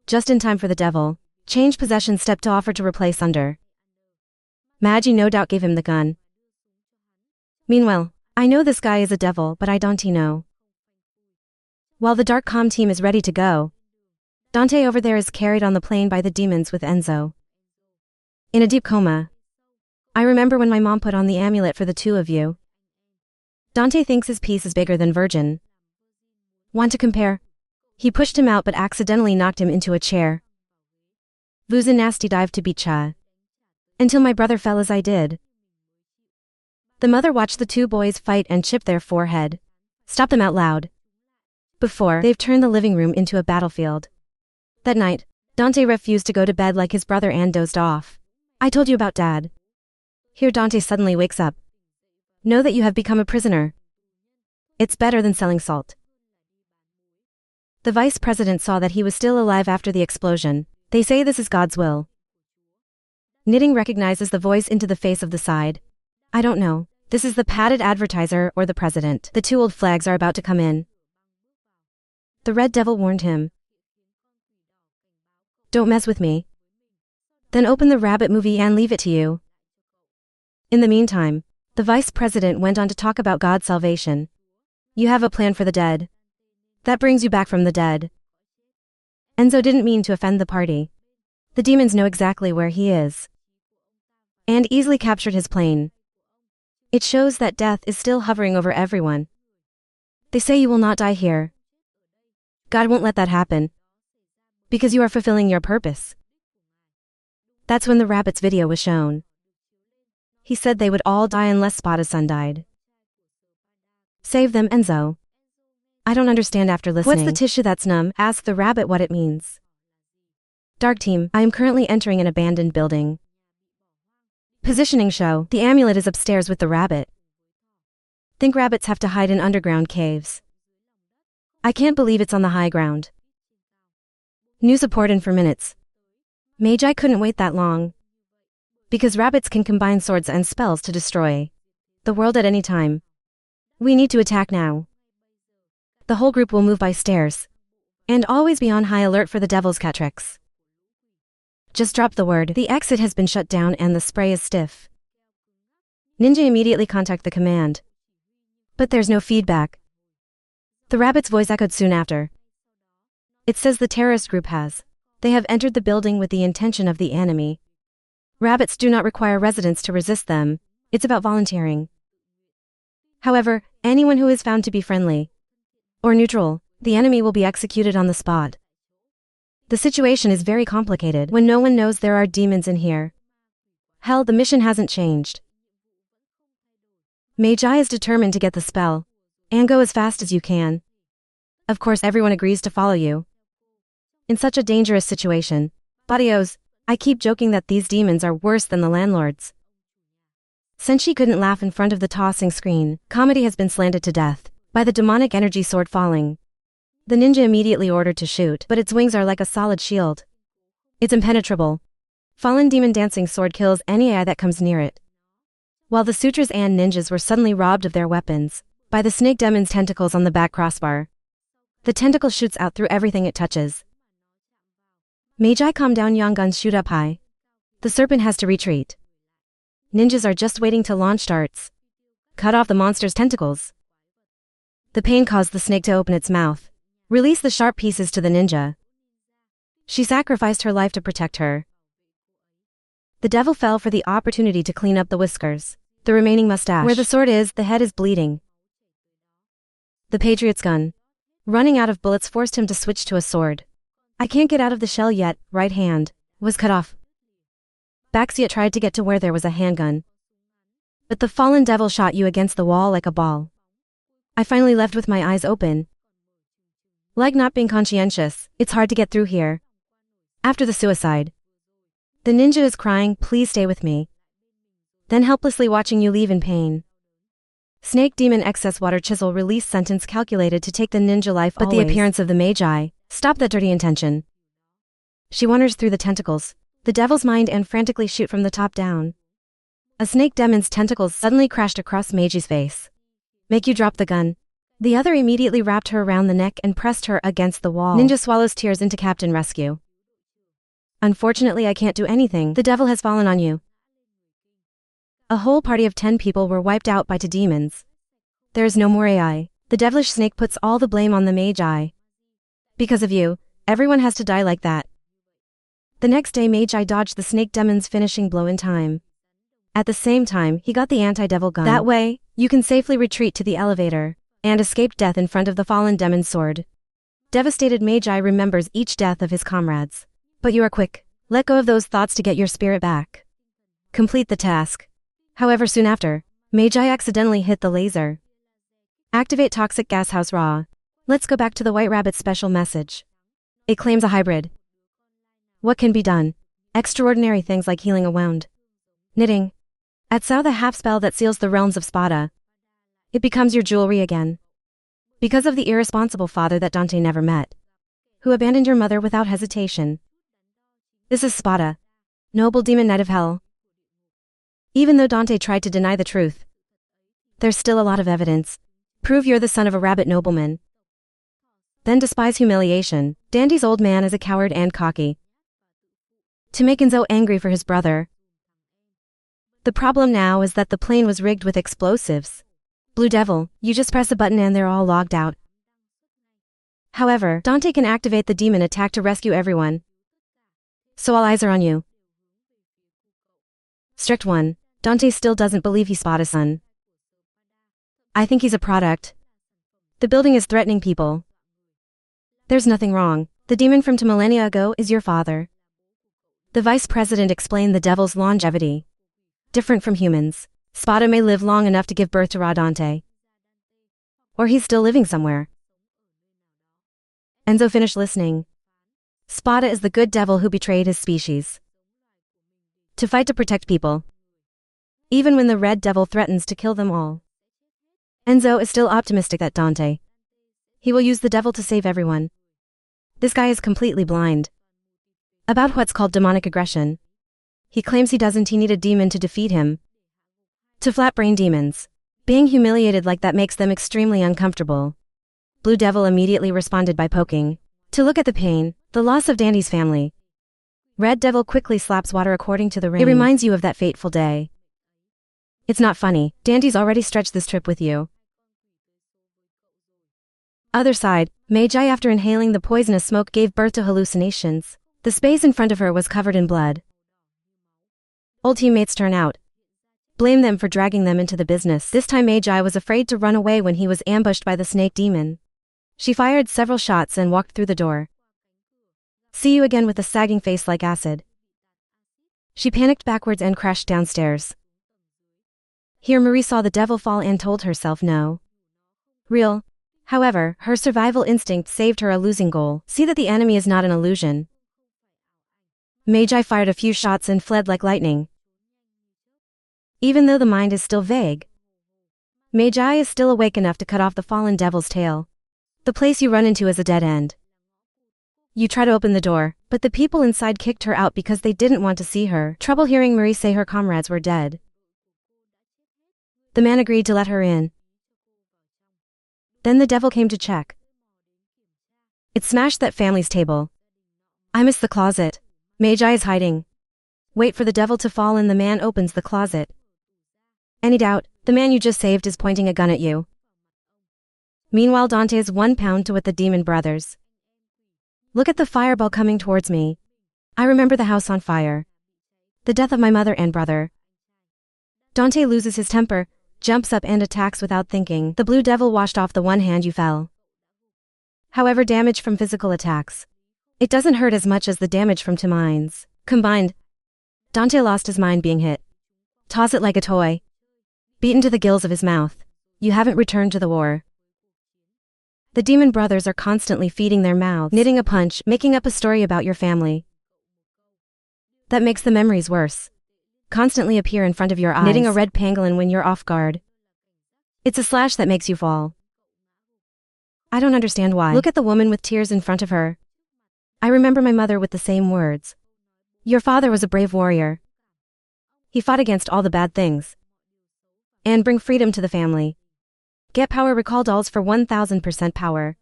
[SPEAKER 1] Just in time for the devil. Change possession step to offer to replace Under. Magi no doubt gave him the gun. Meanwhile, I know this guy is a devil, but I don't know. While the Dark Comm team is ready to go, Dante over there is carried on the plane by the demons with Enzo. In a deep coma. I remember when my mom put on the amulet for the two of you. Dante thinks his piece is bigger than Virgin. Want to compare? He pushed him out but accidentally knocked him into a chair. Vu's a nasty dive to beat Cha. Until my brother fell as I did. The mother watched the two boys fight and chip their forehead. Stop them out loud. Before, they've turned the living room into a battlefield. That night, Dante refused to go to bed like his brother and dozed off. I told you about Dad. Here Dante suddenly wakes up. Know that you have become a prisoner. It's better than selling salt. The vice president saw that he was still alive after the explosion. They say this is God's will. Knitting recognizes the voice into the face of the side. I don't know. This is the padded advertiser or the president. The two old flags are about to come in. The Red Devil warned him. Don't mess with me. Then open the rabbit movie and leave it to you. In the meantime, the vice president went on to talk about God's salvation. You have a plan for the dead. That brings you back from the dead. Enzo didn't mean to offend the party. The demons know exactly where he is. And easily captured his plane. It shows that death is still hovering over everyone. They say you will not die here. God won't let that happen. Because you are fulfilling your purpose. That's when the rabbit's video was shown. He said they would all die unless Spada's son died. Save them, Enzo. I don't understand after listening. What's the tissue that's numb? Ask the rabbit what it means. Dark team, I am currently entering an abandoned building. Positioning show, the amulet is upstairs with the rabbit. Think rabbits have to hide in underground caves. I can't believe it's on the high ground. New support in for minutes. Magi couldn't wait that long. Because rabbits can combine swords and spells to destroy the world at any time. We need to attack now. The whole group will move by stairs. And always be on high alert for the devil's cat tricks. Just drop the word. The exit has been shut down and the spray is stiff. Ninja immediately contact the command. But there's no feedback. The rabbit's voice echoed soon after. It says the terrorist group has. They have entered the building with the intention of the enemy. Rabbits do not require residents to resist them. It's about volunteering. However, anyone who is found to be friendly or neutral, the enemy will be executed on the spot. The situation is very complicated when no one knows there are demons in here. Hell, the mission hasn't changed. Magi is determined to get the spell. And go as fast as you can. Of course everyone agrees to follow you. In such a dangerous situation. Badios, I keep joking that these demons are worse than the landlords. Since she couldn't laugh in front of the tossing screen, comedy has been slanted to death by the demonic energy sword falling. The ninja immediately ordered to shoot, but its wings are like a solid shield. It's impenetrable. Fallen demon dancing sword kills any AI that comes near it. while the sutras and ninjas were suddenly robbed of their weapons by the snake demon's tentacles on the back crossbar. The tentacle shoots out through everything it touches. Magi, calm down, young guns shoot up high. The serpent has to retreat. Ninjas are just waiting till launch starts. Cut off the monster's tentacles. The pain caused the snake to open its mouth. Release the sharp pieces to the ninja. She sacrificed her life to protect her. The devil fell for the opportunity to clean up the whiskers, the remaining mustache. Where the sword is, the head is bleeding. The Patriot's gun, running out of bullets, forced him to switch to a sword. I can't get out of the shell yet, right hand was cut off. Baxiat tried to get to where there was a handgun, but the fallen devil shot you against the wall like a ball. I finally left with my eyes open. Like not being conscientious, it's hard to get through here. After the suicide, the ninja is crying, please stay with me. Then helplessly watching you leave in pain. Snake demon excess water chisel release sentence calculated to take the ninja life, but the appearance of the magi stop that dirty intention. She wanders through the tentacles, the devil's mind, and frantically shoot from the top down. A snake demon's tentacles suddenly crashed across Magi's face. Make you drop the gun. The other immediately wrapped her around the neck and pressed her against the wall. Ninja swallows tears into Captain Rescue. Unfortunately, I can't do anything. The devil has fallen on you. A whole party of 10 people were wiped out by 2 demons. There is no more AI. The devilish snake puts all the blame on the Magi. Because of you, everyone has to die like that. The next day, Magi dodged the snake demon's finishing blow in time. At the same time, he got the anti-devil gun. That way, you can safely retreat to the elevator and escape death in front of the fallen demon's sword. Devastated, Magi remembers each death of his comrades. But you are quick. Let go of those thoughts to get your spirit back. Complete the task. However, soon after, Magi accidentally hit the laser. Activate toxic gas house raw. Let's go back to the White Rabbit's special message. It claims a hybrid. What can be done? Extraordinary things like healing a wound. Knitting. At Sao, the half spell that seals the realms of Spada. It becomes your jewelry again. Because of the irresponsible father that Dante never met, who abandoned your mother without hesitation. This is Spada, noble demon knight of hell. Even though Dante tried to deny the truth, there's still a lot of evidence. Prove you're the son of a rabbit nobleman. Then despise humiliation. Dandy's old man is a coward and cocky. To make Enzo angry for his brother. The problem now is that the plane was rigged with explosives. Blue Devil, you just press a button and they're all logged out. However, Dante can activate the demon attack to rescue everyone. So all eyes are on you. Strict 1. Dante still doesn't believe he's Spada's son. I think he's a product. The building is threatening people. There's nothing wrong. The demon from 2 millennia ago is your father. The vice president explained the devil's longevity. Different from humans, Spada may live long enough to give birth to Ra Dante. Or he's still living somewhere. Enzo finished listening. Spada is the good devil who betrayed his species. To fight to protect people. Even when the red devil threatens to kill them all. Enzo is still optimistic that Dante. He will use the devil to save everyone. This guy is completely blind. About what's called demonic aggression. He claims he need a demon to defeat him. To flat-brain demons, being humiliated like that makes them extremely uncomfortable. Blue Devil immediately responded by poking. To look at the pain, the loss of Dandy's family. Red Devil quickly slaps water according to the ring. It reminds you of that fateful day. It's not funny, Dandy's already stretched this trip with you. Other side, Magi, after inhaling the poisonous smoke, gave birth to hallucinations. The space in front of her was covered in blood. Old teammates turn out. Blame them for dragging them into the business. This time Magi was afraid to run away when he was ambushed by the snake demon. She fired several shots and walked through the door. See you again, with a sagging face like acid. She panicked backwards and crashed downstairs. Here Marie saw the devil fall and told herself no. Real. However, her survival instinct saved her a losing goal. See that the enemy is not an illusion. Magi fired a few shots and fled like lightning. Even though the mind is still vague, Magi is still awake enough to cut off the fallen devil's tail. The place you run into is a dead end. You try to open the door, but the people inside kicked her out because they didn't want to see her. Trouble hearing Marie say her comrades were dead. The man agreed to let her in. Then the devil came to check. It smashed that family's table. I miss the closet. Magi is hiding. Wait for the devil to fall and the man opens the closet. Any doubt, the man you just saved is pointing a gun at you. Meanwhile, Dante is 1 pound to with the demon brothers. Look at the fireball coming towards me. I remember the house on fire. The death of my mother and brother. Dante loses his temper, jumps up and attacks without thinking. The blue devil washed off the one hand you fell. However, damage from physical attacks. It doesn't hurt as much as the damage from two minds combined. Dante lost his mind being hit. Toss it like a toy. Beaten to the gills of his mouth. You haven't returned to the war. The demon brothers are constantly feeding their mouths, knitting a punch, making up a story about your family. That makes the memories worse. Constantly appear in front of your eyes, knitting a red pangolin when you're off guard. It's a slash that makes you fall. I don't understand why. Look at the woman with tears in front of her. I remember my mother with the same words. Your father was a brave warrior. He fought against all the bad things. And bring freedom to the family. Get power, recall dolls for 1000% power.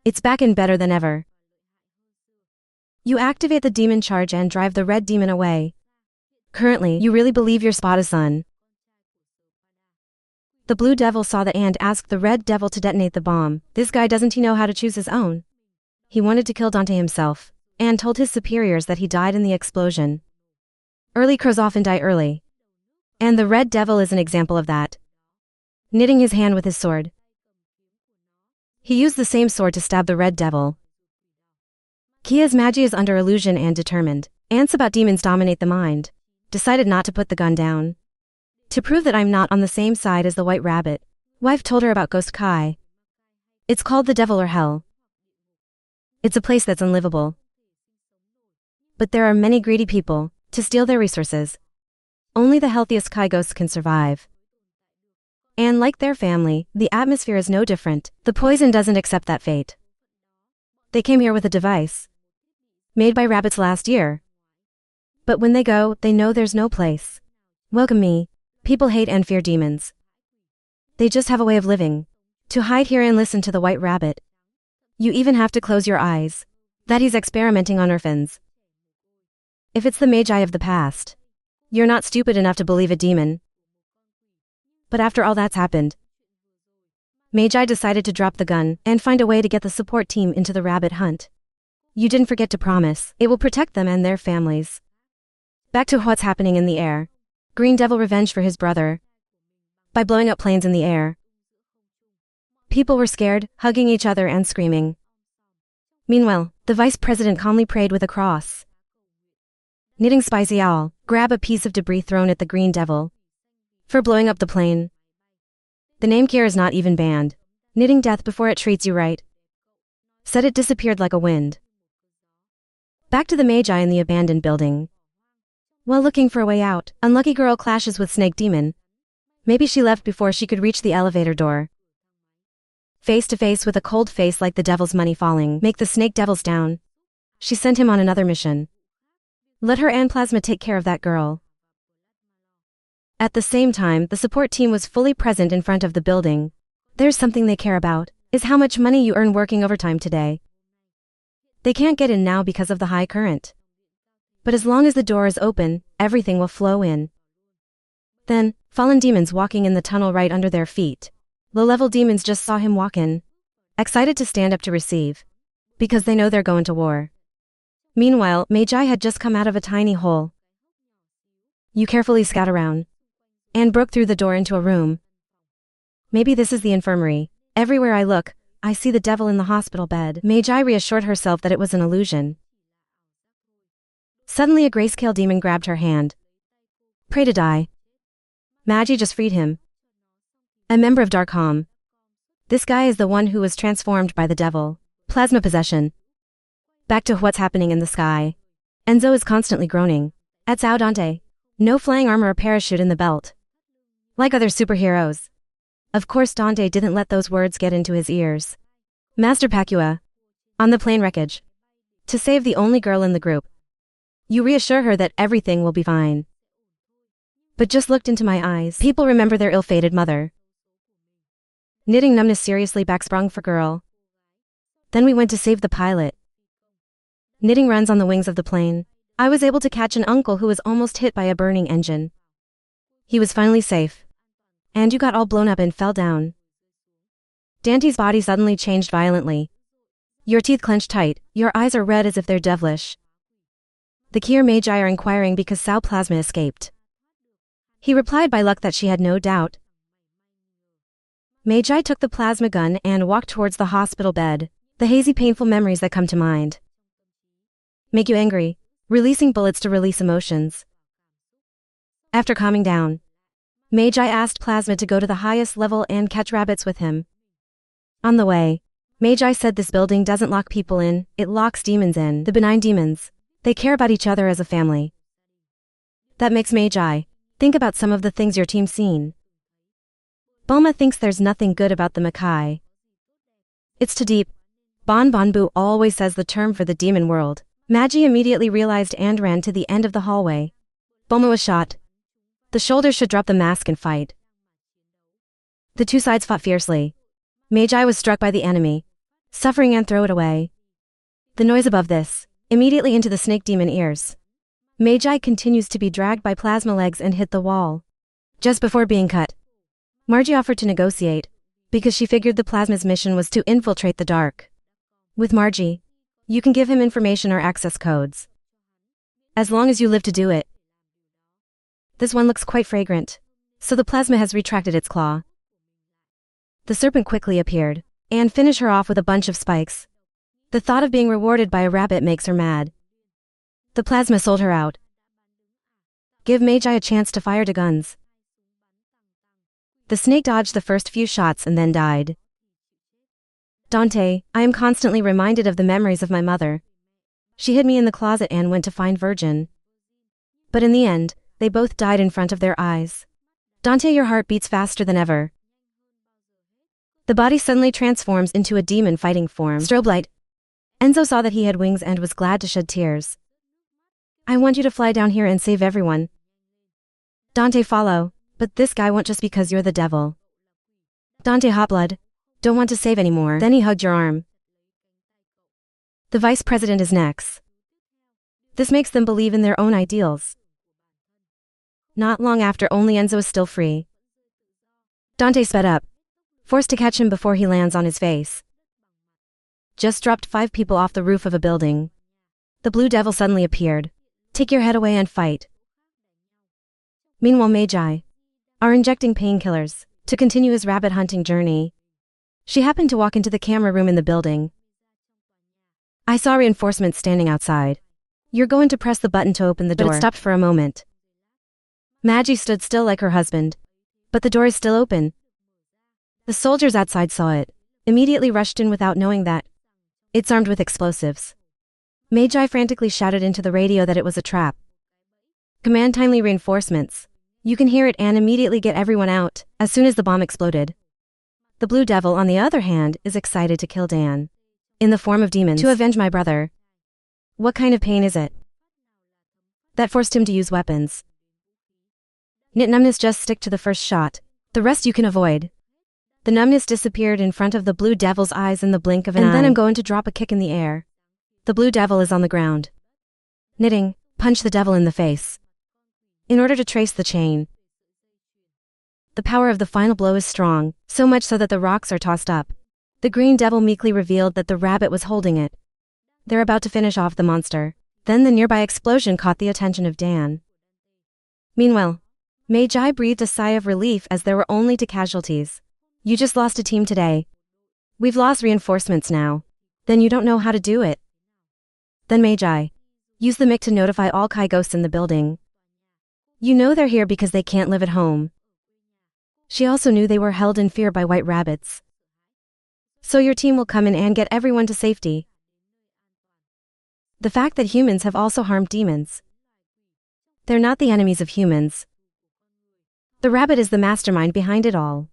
[SPEAKER 1] It's back and better than ever. You activate the demon charge and drive the red demon away. Currently, you really believe your spot is on. The blue devil saw that and asked the red devil to detonate the bomb. This guy, doesn't he know how to choose his own? He wanted to kill Dante himself, and told his superiors that he died in the explosion. Early crows often die early. And the red devil is an example of that. Knitting his hand with his sword. He used the same sword to stab the red devil. Kia's Magi is under illusion and determined. Ants about demons dominate the mind. Decided not to put the gun down. To prove that I'm not on the same side as the white rabbit, wife told her about Ghost Kai. It's called the devil or hell. It's a place that's unlivable. But there are many greedy people to steal their resources. Only the healthiest Kai ghosts can survive. And like their family, the atmosphere is no different. The poison doesn't accept that fate. They came here with a device. Made by rabbits last year. But when they go, they know there's no place. Welcome me. People hate and fear demons. They just have a way of living. To hide here and listen to the white rabbit. You even have to close your eyes. That he's experimenting on orphans. If it's the Magi of the past, you're not stupid enough to believe a demon. But after all that's happened, Magi decided to drop the gun and find a way to get the support team into the rabbit hunt. You didn't forget to promise it will protect them and their families. Back to what's happening in the air. Green Devil revenge for his brother. By blowing up planes in the air. People were scared, hugging each other and screaming. Meanwhile, the vice president calmly prayed with a cross. Knitting spicy owl, grab a piece of debris thrown at the Green Devil. For blowing up the plane. The name Kier is not even banned. Knitting death before it treats you right. Said it disappeared like a wind. Back to the Magi in the abandoned building. While looking for a way out, unlucky girl clashes with Snake Demon. Maybe she left before she could reach the elevator door. Face to face with a cold face like the devil's money falling. Make the snake devils down. She sent him on another mission. Let her and Plasma take care of that girl. At the same time, the support team was fully present in front of the building. There's something they care about, is how much money you earn working overtime today. They can't get in now because of the high current. But as long as the door is open, everything will flow in. Then, fallen demons walking in the tunnel right under their feet. Low-level demons just saw him walk in. Excited to stand up to receive. Because they know they're going to war. Meanwhile, Magi had just come out of a tiny hole. You carefully scout around. And broke through the door into a room. Maybe this is the infirmary. Everywhere I look, I see the devil in the hospital bed. Magi reassured herself that it was an illusion. Suddenly a grayscale demon grabbed her hand. Pray to die. Magi just freed him. A member of Darkham. This guy is the one who was transformed by the devil. Plasma possession. Back to what's happening in the sky. Enzo is constantly groaning. At Sao Dante. No flying armor or parachute in the belt. Like other superheroes. Of course Dante didn't let those words get into his ears. Master Pacua. On the plane wreckage. To save the only girl in the group. You reassure her that everything will be fine. but just looked into my eyes. People remember their ill-fated mother. Knitting numbness seriously backsprung for girl. Then we went to save the pilot. Knitting runs on the wings of the plane. I was able to catch an uncle who was almost hit by a burning engine. He was finally safe. And you got all blown up and fell down. Dante's body suddenly changed violently. Your teeth clenched tight, your eyes are red as if they're devilish. The Kier Magi are inquiring because Sao Plasma escaped. He replied by luck that she had no doubt. Magi took the plasma gun and walked towards the hospital bed. The hazy painful memories that come to mind make you angry, releasing bullets to release emotions. After calming down, Magi asked Plasma to go to the highest level and catch rabbits with him. On the way, Magi said this building doesn't lock people in, it locks demons in. The benign demons. They care about each other as a family. That makes Magi think about some of the things your team's seen. Bulma thinks there's nothing good about the Makai. It's too deep. Bon Bon Bu always says the term for the demon world. Magi immediately realized and ran to the end of the hallway. Bulma was shot. The shoulders should drop the mask and fight. The two sides fought fiercely. Magi was struck by the enemy, suffering and throw it away. The noise above this, immediately into the snake demon ears. Magi continues to be dragged by plasma legs and hit the wall. Just before being cut, Margie offered to negotiate, because she figured the plasma's mission was to infiltrate the dark. With Margie, you can give him information or access codes. As long as you live to do it. This one looks quite fragrant, so the plasma has retracted its claw. The serpent quickly appeared, and finished her off with a bunch of spikes. The thought of being rewarded by a rabbit makes her mad. The plasma sold her out. Give Magi a chance to fire the guns. The snake dodged the first few shots and then died. Dante, I am constantly reminded of the memories of my mother. She hid me in the closet and went to find Virgin. But in the end, they both died in front of their eyes. Dante, your heart beats faster than ever. The body suddenly transforms into a demon fighting form. Strobe light. Enzo saw that he had wings and was glad to shed tears. I want you to fly down here and save everyone. Dante, follow, but this guy won't just because you're the devil. Dante, hot blood. Don't want to save anymore. Then he hugged your arm. The vice president is next. This makes them believe in their own ideals. Not long after, only Enzo is still free. Dante sped up, forced to catch him before he lands on his face. Just dropped 5 people off the roof of a building. The blue devil suddenly appeared. Take your head away and fight. Meanwhile, Magi are injecting painkillers to continue his rabbit hunting journey. She happened to walk into the camera room in the building. I saw reinforcements standing outside. You're going to press the button to open the door. But it stopped for a moment. Magi stood still like her husband. But the door is still open. The soldiers outside saw it, immediately rushed in without knowing that it's armed with explosives. Magi frantically shouted into the radio that it was a trap. Command timely reinforcements. You can hear it and immediately get everyone out, as soon as the bomb exploded. The blue devil, on the other hand, is excited to kill Dan. In the form of demons. To avenge my brother. What kind of pain is it that forced him to use weapons? Knit numbness, just stick to the first shot. The rest you can avoid. The numbness disappeared in front of the blue devil's eyes in the blink of an eye. And then I'm going to drop a kick in the air. The blue devil is on the ground. Knitting, punch the devil in the face. In order to trace the chain. The power of the final blow is strong, so much so that the rocks are tossed up. The green devil meekly revealed that the rabbit was holding it. They're about to finish off the monster. Then the nearby explosion caught the attention of Dan. Meanwhile, Magi breathed a sigh of relief as there were only 2 casualties. You just lost a team today. We've lost reinforcements now. Then you don't know how to do it. Then Magi use the mic to notify all Kai ghosts in the building. You know they're here because they can't live at home. She also knew they were held in fear by white rabbits. So your team will come in and get everyone to safety. The fact that humans have also harmed demons. They're not the enemies of humans. The rabbit is the mastermind behind it all.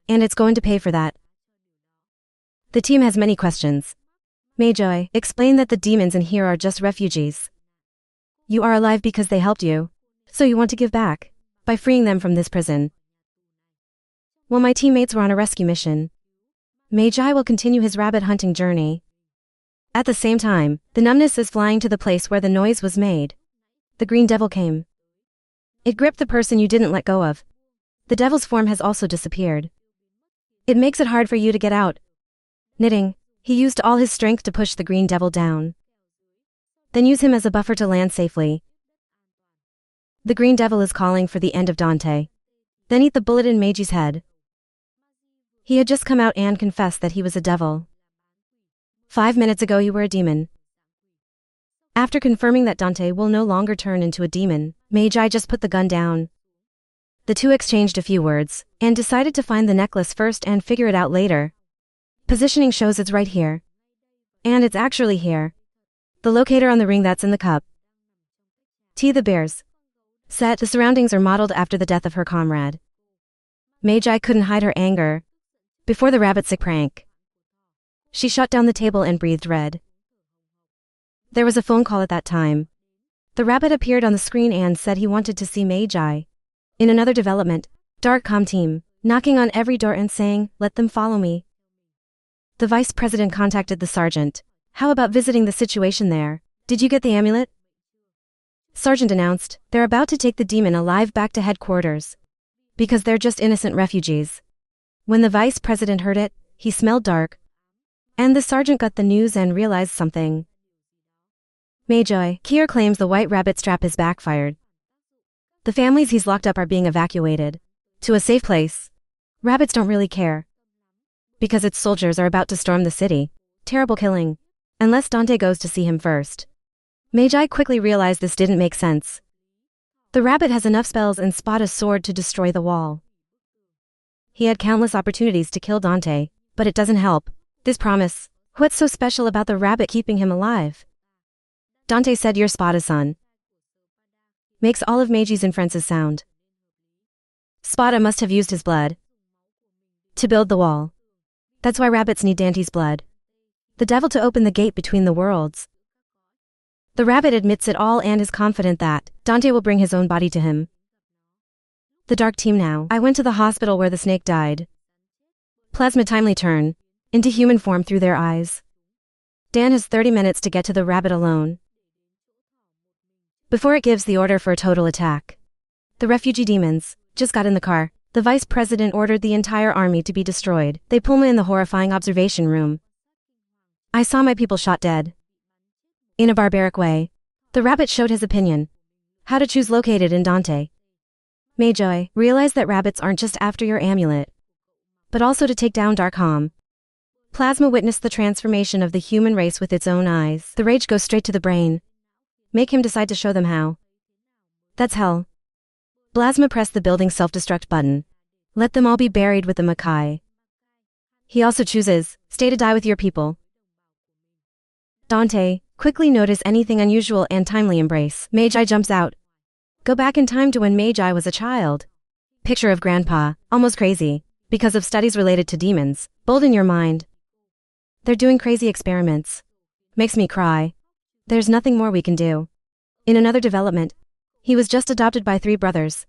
[SPEAKER 1] And it's going to pay for that. The team has many questions. Magi, explain that the demons in here are just refugees. You are alive because they helped you. So you want to give back. by freeing them from this prison. While my teammates were on a rescue mission, Magi will continue his rabbit hunting journey. At the same time, the numbness is flying to the place where the noise was made. The green devil came. It gripped the person you didn't let go of. The devil's form has also disappeared. It makes it hard for you to get out. Knitting, he used all his strength to push the green devil down. Then use him as a buffer to land safely. The green devil is calling for the end of Dante. Then eat the bullet in Meiji's head. He had just come out and confessed that he was a devil. 5 minutes ago you were a demon. After confirming that Dante will no longer turn into a demon, Magi just put the gun down. The two exchanged a few words, and decided to find the necklace first and figure it out later. Positioning shows it's right here. And it's actually here. The locator on the ring that's in the cup. T. The bears. Set. The surroundings are modeled after the death of her comrade. Magi couldn't hide her anger before the rabbit sick prank. She shut down the table and breathed red. There was a phone call at that time. The rabbit appeared on the screen and said he wanted to see Magi. In another development, Dark Com team, knocking on every door and saying, "Let them follow me." The vice president contacted the sergeant. "How about visiting the situation there? Did you get the amulet?" Sergeant announced, "They're about to take the demon alive back to headquarters. Because they're just innocent refugees." When the vice president heard it, he smelled dark. And the sergeant got the news and realized something. Magi, Kier claims the white rabbit's trap has backfired. The families he's locked up are being evacuated to a safe place. Rabbits don't really care, because its soldiers are about to storm the city. Terrible killing. Unless Dante goes to see him first. Magi quickly realized this didn't make sense. The rabbit has enough spells and spot a sword to destroy the wall. He had countless opportunities to kill Dante, but it doesn't help. This promise. What's so special about the rabbit keeping him alive? Dante said your Spada son. Makes all of Meiji's inferences sound. Spada must have used his blood to build the wall. That's why rabbits need Dante's blood. The devil to open the gate between the worlds. The rabbit admits it all and is confident that Dante will bring his own body to him. The dark team now. I went to the hospital where the snake died. Plasma timely turn into human form through their eyes. Dan has 30 minutes to get to the rabbit alone before it gives the order for a total attack. The refugee demons just got in the car. The vice president ordered the entire army to be destroyed. They pull me in the horrifying observation room. I saw my people shot dead. In a barbaric way. The rabbit showed his opinion. How to choose located in Dante. Magi, realize that rabbits aren't just after your amulet, but also to take down Darkham. Plasma witnessed the transformation of the human race with its own eyes. The rage goes straight to the brain. Make him decide to show them how. That's hell. Plasma pressed the building self-destruct button. Let them all be buried with the Makai. He also chooses, stay to die with your people. Dante, quickly notice anything unusual and timely embrace. Magi jumps out. Go back in time to when Magi was a child. Picture of grandpa, almost crazy, because of studies related to demons. Bold in your mind. They're doing crazy experiments. Makes me cry. There's nothing more we can do. In another development, he was just adopted by 3 brothers.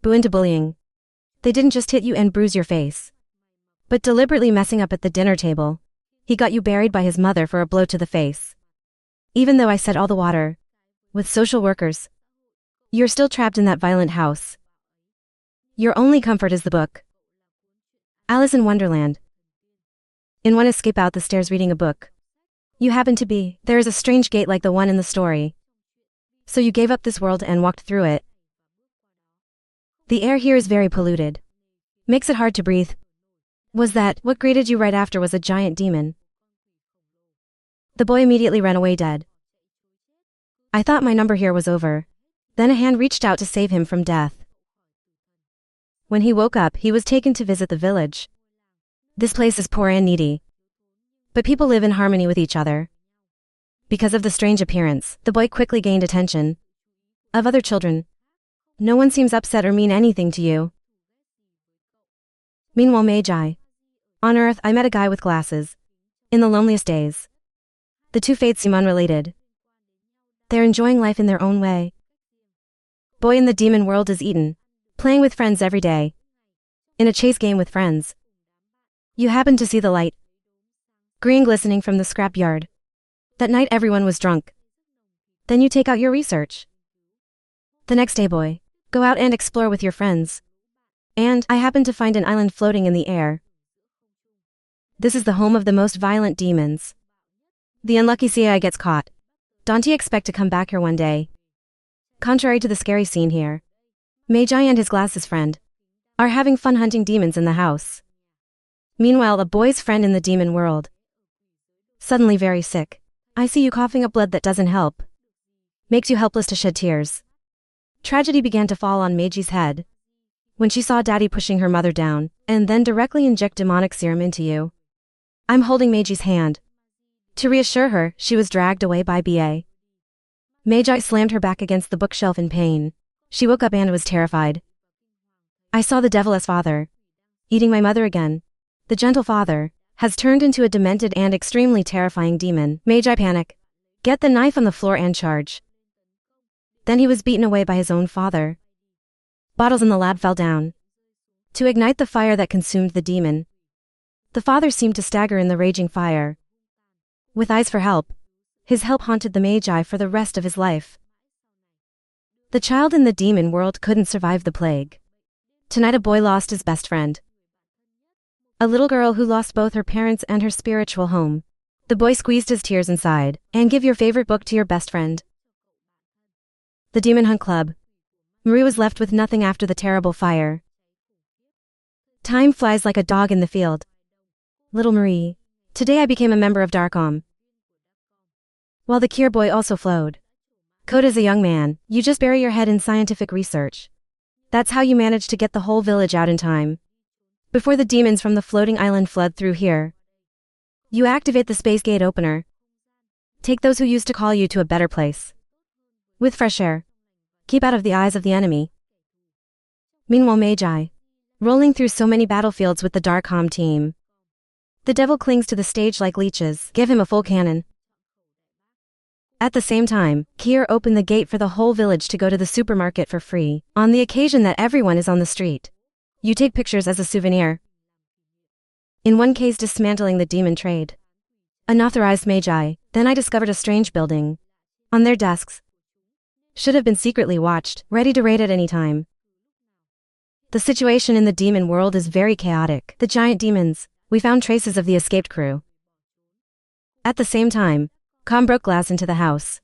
[SPEAKER 1] Boo into bullying. They didn't just hit you and bruise your face, but deliberately messing up at the dinner table. He got you buried by his mother for a blow to the face. Even though I set all the water with social workers, you're still trapped in that violent house. Your only comfort is the book. Alice in Wonderland. In one escape out the stairs reading a book. You happen to be. There is a strange gate like the one in the story. So you gave up this world and walked through it. The air here is very polluted. Makes it hard to breathe. Was that what greeted you right after was a giant demon? The boy immediately ran away dead. I thought my number here was over. Then a hand reached out to save him from death. When he woke up, he was taken to visit the village. This place is poor and needy, but people live in harmony with each other. Because of the strange appearance, the boy quickly gained attention of other children. No one seems upset or mean anything to you. Meanwhile, Magi. On Earth, I met a guy with glasses. In the loneliest days. The two fates seem unrelated. They're enjoying life in their own way. Boy in the demon world is eaten. Playing with friends every day. In a chase game with friends. You happen to see the light. Green glistening from the scrapyard. That night everyone was drunk. Then you take out your research. The next day, boy, go out and explore with your friends. And I happen to find an island floating in the air. This is the home of the most violent demons. The unlucky CI gets caught. Don't you expect to come back here one day? Contrary to the scary scene here, Magi and his glasses friend are having fun hunting demons in the house. Meanwhile, a boy's friend in the demon world, suddenly very sick. I see you coughing up blood that doesn't help. Makes you helpless to shed tears. Tragedy began to fall on Meiji's head when she saw Daddy pushing her mother down and then directly inject demonic serum into you. I'm holding Meiji's hand. To reassure her, she was dragged away by BA. Magi slammed her back against the bookshelf in pain. She woke up and was terrified. I saw the devil as father. Eating my mother again. The gentle father has turned into a demented and extremely terrifying demon. Magi panic. Get the knife on the floor and charge. Then he was beaten away by his own father. Bottles in the lab fell down to ignite the fire that consumed the demon. The father seemed to stagger in the raging fire. With eyes for help, his help haunted the Magi for the rest of his life. The child in the demon world couldn't survive the plague. Tonight a boy lost his best friend. A little girl who lost both her parents and her spiritual home. The boy squeezed his tears inside and give your favorite book to your best friend. The Demon Hunt Club. Marie was left with nothing after the terrible fire. Time flies like a dog in the field. Little Marie. Today I became a member of Darkom. While the Cure Boy also flowed. Code as a young man, you just bury your head in scientific research. That's how you managed to get the whole village out in time. Before the demons from the floating island flood through here. You activate the space gate opener. Take those who used to call you to a better place. With fresh air. Keep out of the eyes of the enemy. Meanwhile, Magi. Rolling through so many battlefields with the Darkom team. The devil clings to the stage like leeches. Give him a full cannon. At the same time, Kier opened the gate for the whole village to go to the supermarket for free, on the occasion that everyone is on the street. You take pictures as a souvenir. In one case dismantling the demon trade. Unauthorized Magi, then I discovered a strange building. On their desks. Should have been secretly watched, ready to raid at any time. The situation in the demon world is very chaotic. The giant demons, we found traces of the escaped crew. At the same time, Com broke glass into the house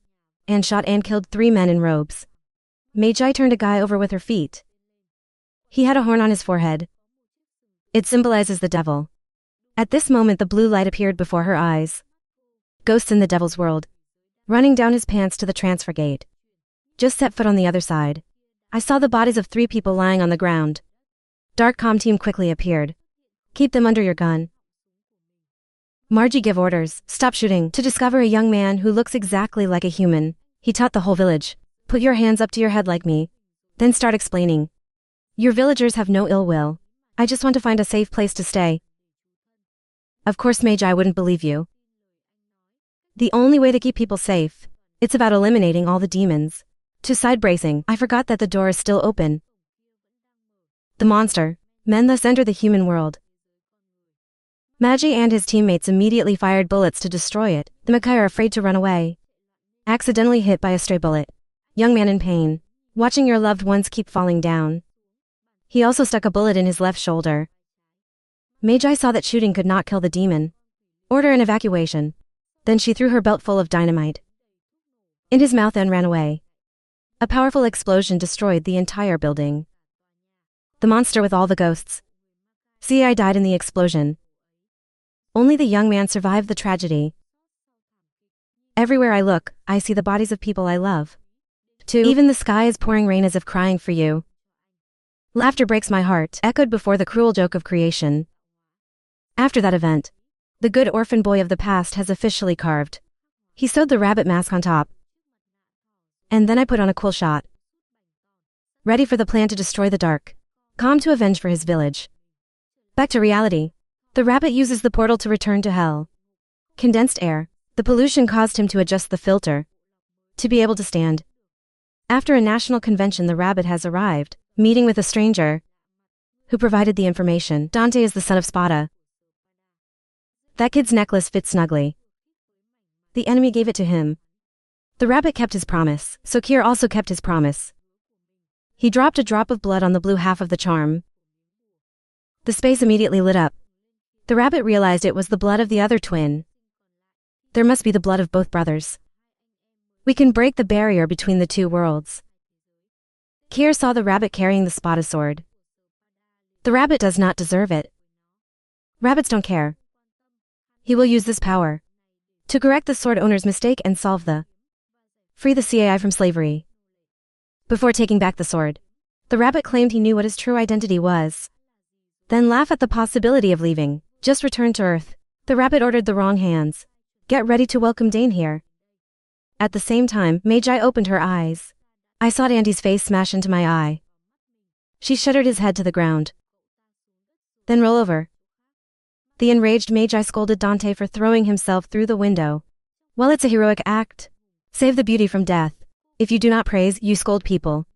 [SPEAKER 1] and shot and killed 3 men in robes. Magi turned a guy over with her feet. He had a horn on his forehead. It symbolizes the devil. At this moment the blue light appeared before her eyes. Ghosts in the devil's world. Running down his pants to the transfer gate. Just set foot on the other side. I saw the bodies of 3 people lying on the ground. Darkom team quickly appeared. Keep them under your gun. Margie give orders, stop shooting, to discover a young man who looks exactly like a human. He taught the whole village. Put your hands up to your head like me. Then start explaining. Your villagers have no ill will. I just want to find a safe place to stay. Of course Magi wouldn't believe you. The only way to keep people safe, it's about eliminating all the demons. To side bracing, I forgot that the door is still open. The monster. Men thus enter the human world. Magi and his teammates immediately fired bullets to destroy it. The Makai are afraid to run away. Accidentally hit by a stray bullet. Young man in pain. Watching your loved ones keep falling down. He also stuck a bullet in his left shoulder. Magi saw that shooting could not kill the demon. Order an evacuation. Then she threw her belt full of dynamite in his mouth and ran away. A powerful explosion destroyed the entire building. The monster with all the ghosts. CI died in the explosion. Only the young man survived the tragedy. Everywhere I look, I see the bodies of people I love. 2. Even the sky is pouring rain as if crying for you. Laughter breaks my heart, echoed before the cruel joke of creation. After that event, the good orphan boy of the past has officially carved. He sewed the rabbit mask on top. And then I put on a cool shot. Ready for the plan to destroy the dark. Calm to avenge for his village. Back to reality. The rabbit uses the portal to return to hell. Condensed air. The pollution caused him to adjust the filter to be able to stand. After a national convention, the rabbit has arrived, meeting with a stranger who provided the information. Dante is the son of Spada. That kid's necklace fits snugly. The enemy gave it to him. The rabbit kept his promise, so Kier also kept his promise. He dropped a drop of blood on the blue half of the charm. The space immediately lit up. The rabbit realized it was the blood of the other twin. There must be the blood of both brothers. We can break the barrier between the two worlds. Kier saw the rabbit carrying the Spada sword. The rabbit does not deserve it. Rabbits don't care. He will use this power to correct the sword owner's mistake and free the CAI from slavery. Before taking back the sword, the rabbit claimed he knew what his true identity was. Then laugh at the possibility of leaving. Just return to Earth. The rabbit ordered the wrong hands. Get ready to welcome Dane here. At the same time, Magi opened her eyes. I saw Dandy's face smash into my eye. She shuddered his head to the ground. Then roll over. The enraged Magi scolded Dante for throwing himself through the window. Well, it's a heroic act. Save the beauty from death. If you do not praise, you scold people.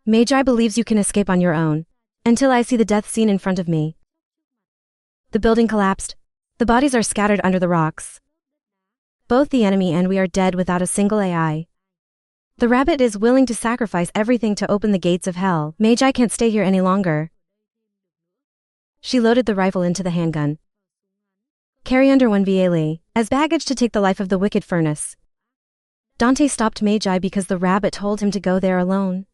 [SPEAKER 1] Magi believes you can escape on your own. Until I see the death scene in front of me. The building collapsed. The bodies are scattered under the rocks. Both the enemy and we are dead without a single AI. The rabbit is willing to sacrifice everything to open the gates of hell. Magi can't stay here any longer. She loaded the rifle into the handgun. Carry under one Viali, as baggage to take the life of the wicked furnace. Dante stopped Magi because the rabbit told him to go there alone.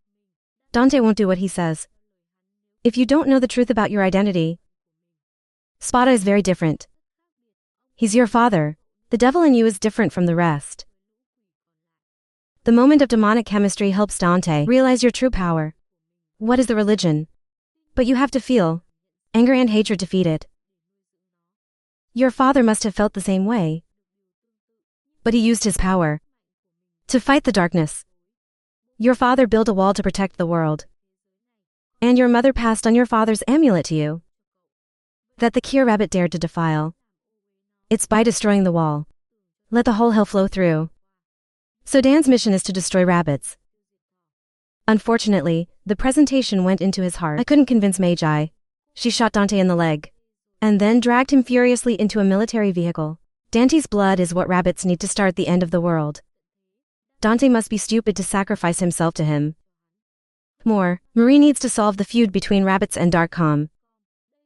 [SPEAKER 1] Dante won't do what he says. If you don't know the truth about your identity, Spada is very different. He's your father. The devil in you is different from the rest. The moment of demonic chemistry helps Dante realize your true power. What is the religion? But you have to feel anger and hatred to feed it. Your father must have felt the same way. But he used his power to fight the darkness. Your father built a wall to protect the world. And your mother passed on your father's amulet to you. That the Kier rabbit dared to defile. It's by destroying the wall. Let the whole hell flow through. So Dan's mission is to destroy rabbits. Unfortunately, the presentation went into his heart. I couldn't convince Magi. She shot Dante in the leg. And then dragged him furiously into a military vehicle. Dante's blood is what rabbits need to start the end of the world. Dante must be stupid to sacrifice himself to him. More, Marie needs to solve the feud between rabbits and Darkcom.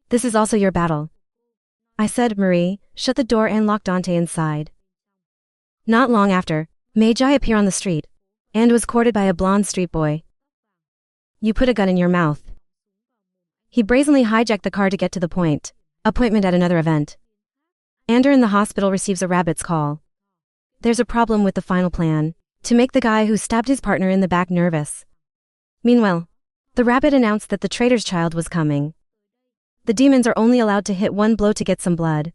[SPEAKER 1] This is also your battle. I said, Marie, shut the door and lock Dante inside. Not long after, Magi appear on the street, and was courted by a blonde street boy. You put a gun in your mouth. He brazenly hijacked the car to get to the point. Appointment at another event. Ander in the hospital receives a rabbit's call. There's a problem with the final plan, to make the guy who stabbed his partner in the back nervous. Meanwhile, the rabbit announced that the traitor's child was coming. The demons are only allowed to hit one blow to get some blood.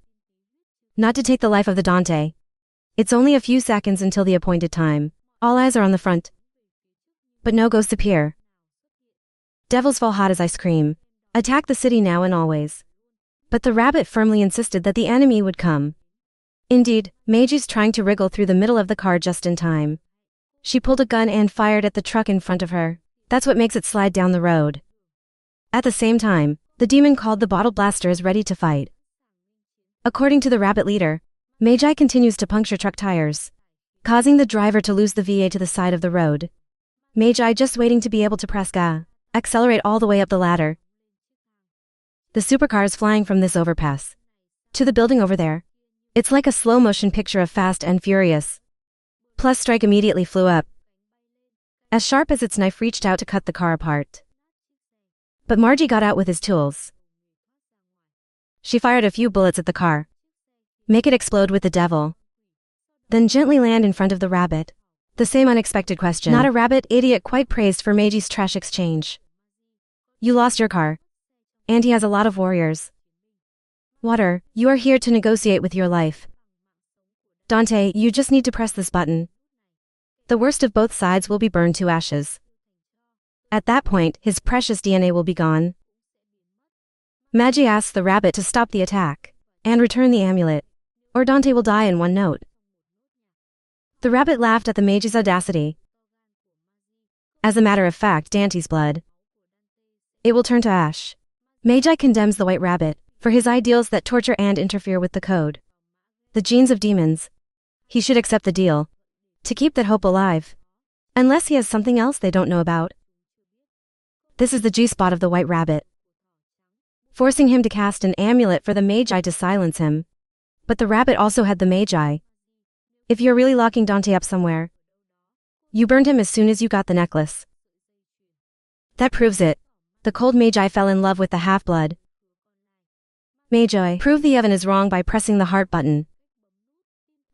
[SPEAKER 1] Not to take the life of the Dante. It's only a few seconds until the appointed time. All eyes are on the front. But no ghosts appear. Devils fall hot as ice cream. Attack the city now and always. But the rabbit firmly insisted that the enemy would come. Indeed, Meiji's trying to wriggle through the middle of the car just in time. She pulled a gun and fired at the truck in front of her. That's what makes it slide down the road. At the same time, the demon called the bottle blaster is ready to fight. According to the rabbit leader, Magi continues to puncture truck tires, causing the driver to lose the VA to the side of the road. Magi just waiting to be able to press ga, accelerate all the way up the ladder. The supercar is flying from this overpass to the building over there. It's like a slow-motion picture of Fast and Furious. Plus Strike immediately flew up, as sharp as its knife reached out to cut the car apart. But Margie got out with his tools. She fired a few bullets at the car. Make it explode with the devil. Then gently land in front of the rabbit. The same unexpected question. Not a rabbit idiot quite praised for Meiji's trash exchange. You lost your car. And he has a lot of warriors. Water, you are here to negotiate with your life. Dante, you just need to press this button. The worst of both sides will be burned to ashes. At that point, his precious DNA will be gone. Magi asks the rabbit to stop the attack and return the amulet, or Dante will die in one note. The rabbit laughed at the Magi's audacity. As a matter of fact, Dante's blood. It will turn to ash. Magi condemns the White Rabbit for his ideals that torture and interfere with the code. The genes of demons. He should accept the deal to keep that hope alive. Unless he has something else they don't know about. This is the G-spot of the White Rabbit, forcing him to cast an amulet for the Magi to silence him. But the rabbit also had the Magi. If you're really locking Dante up somewhere, you burned him as soon as you got the necklace. That proves it. The cold Magi fell in love with the half-blood. Magi prove the Evan is wrong by pressing the heart button.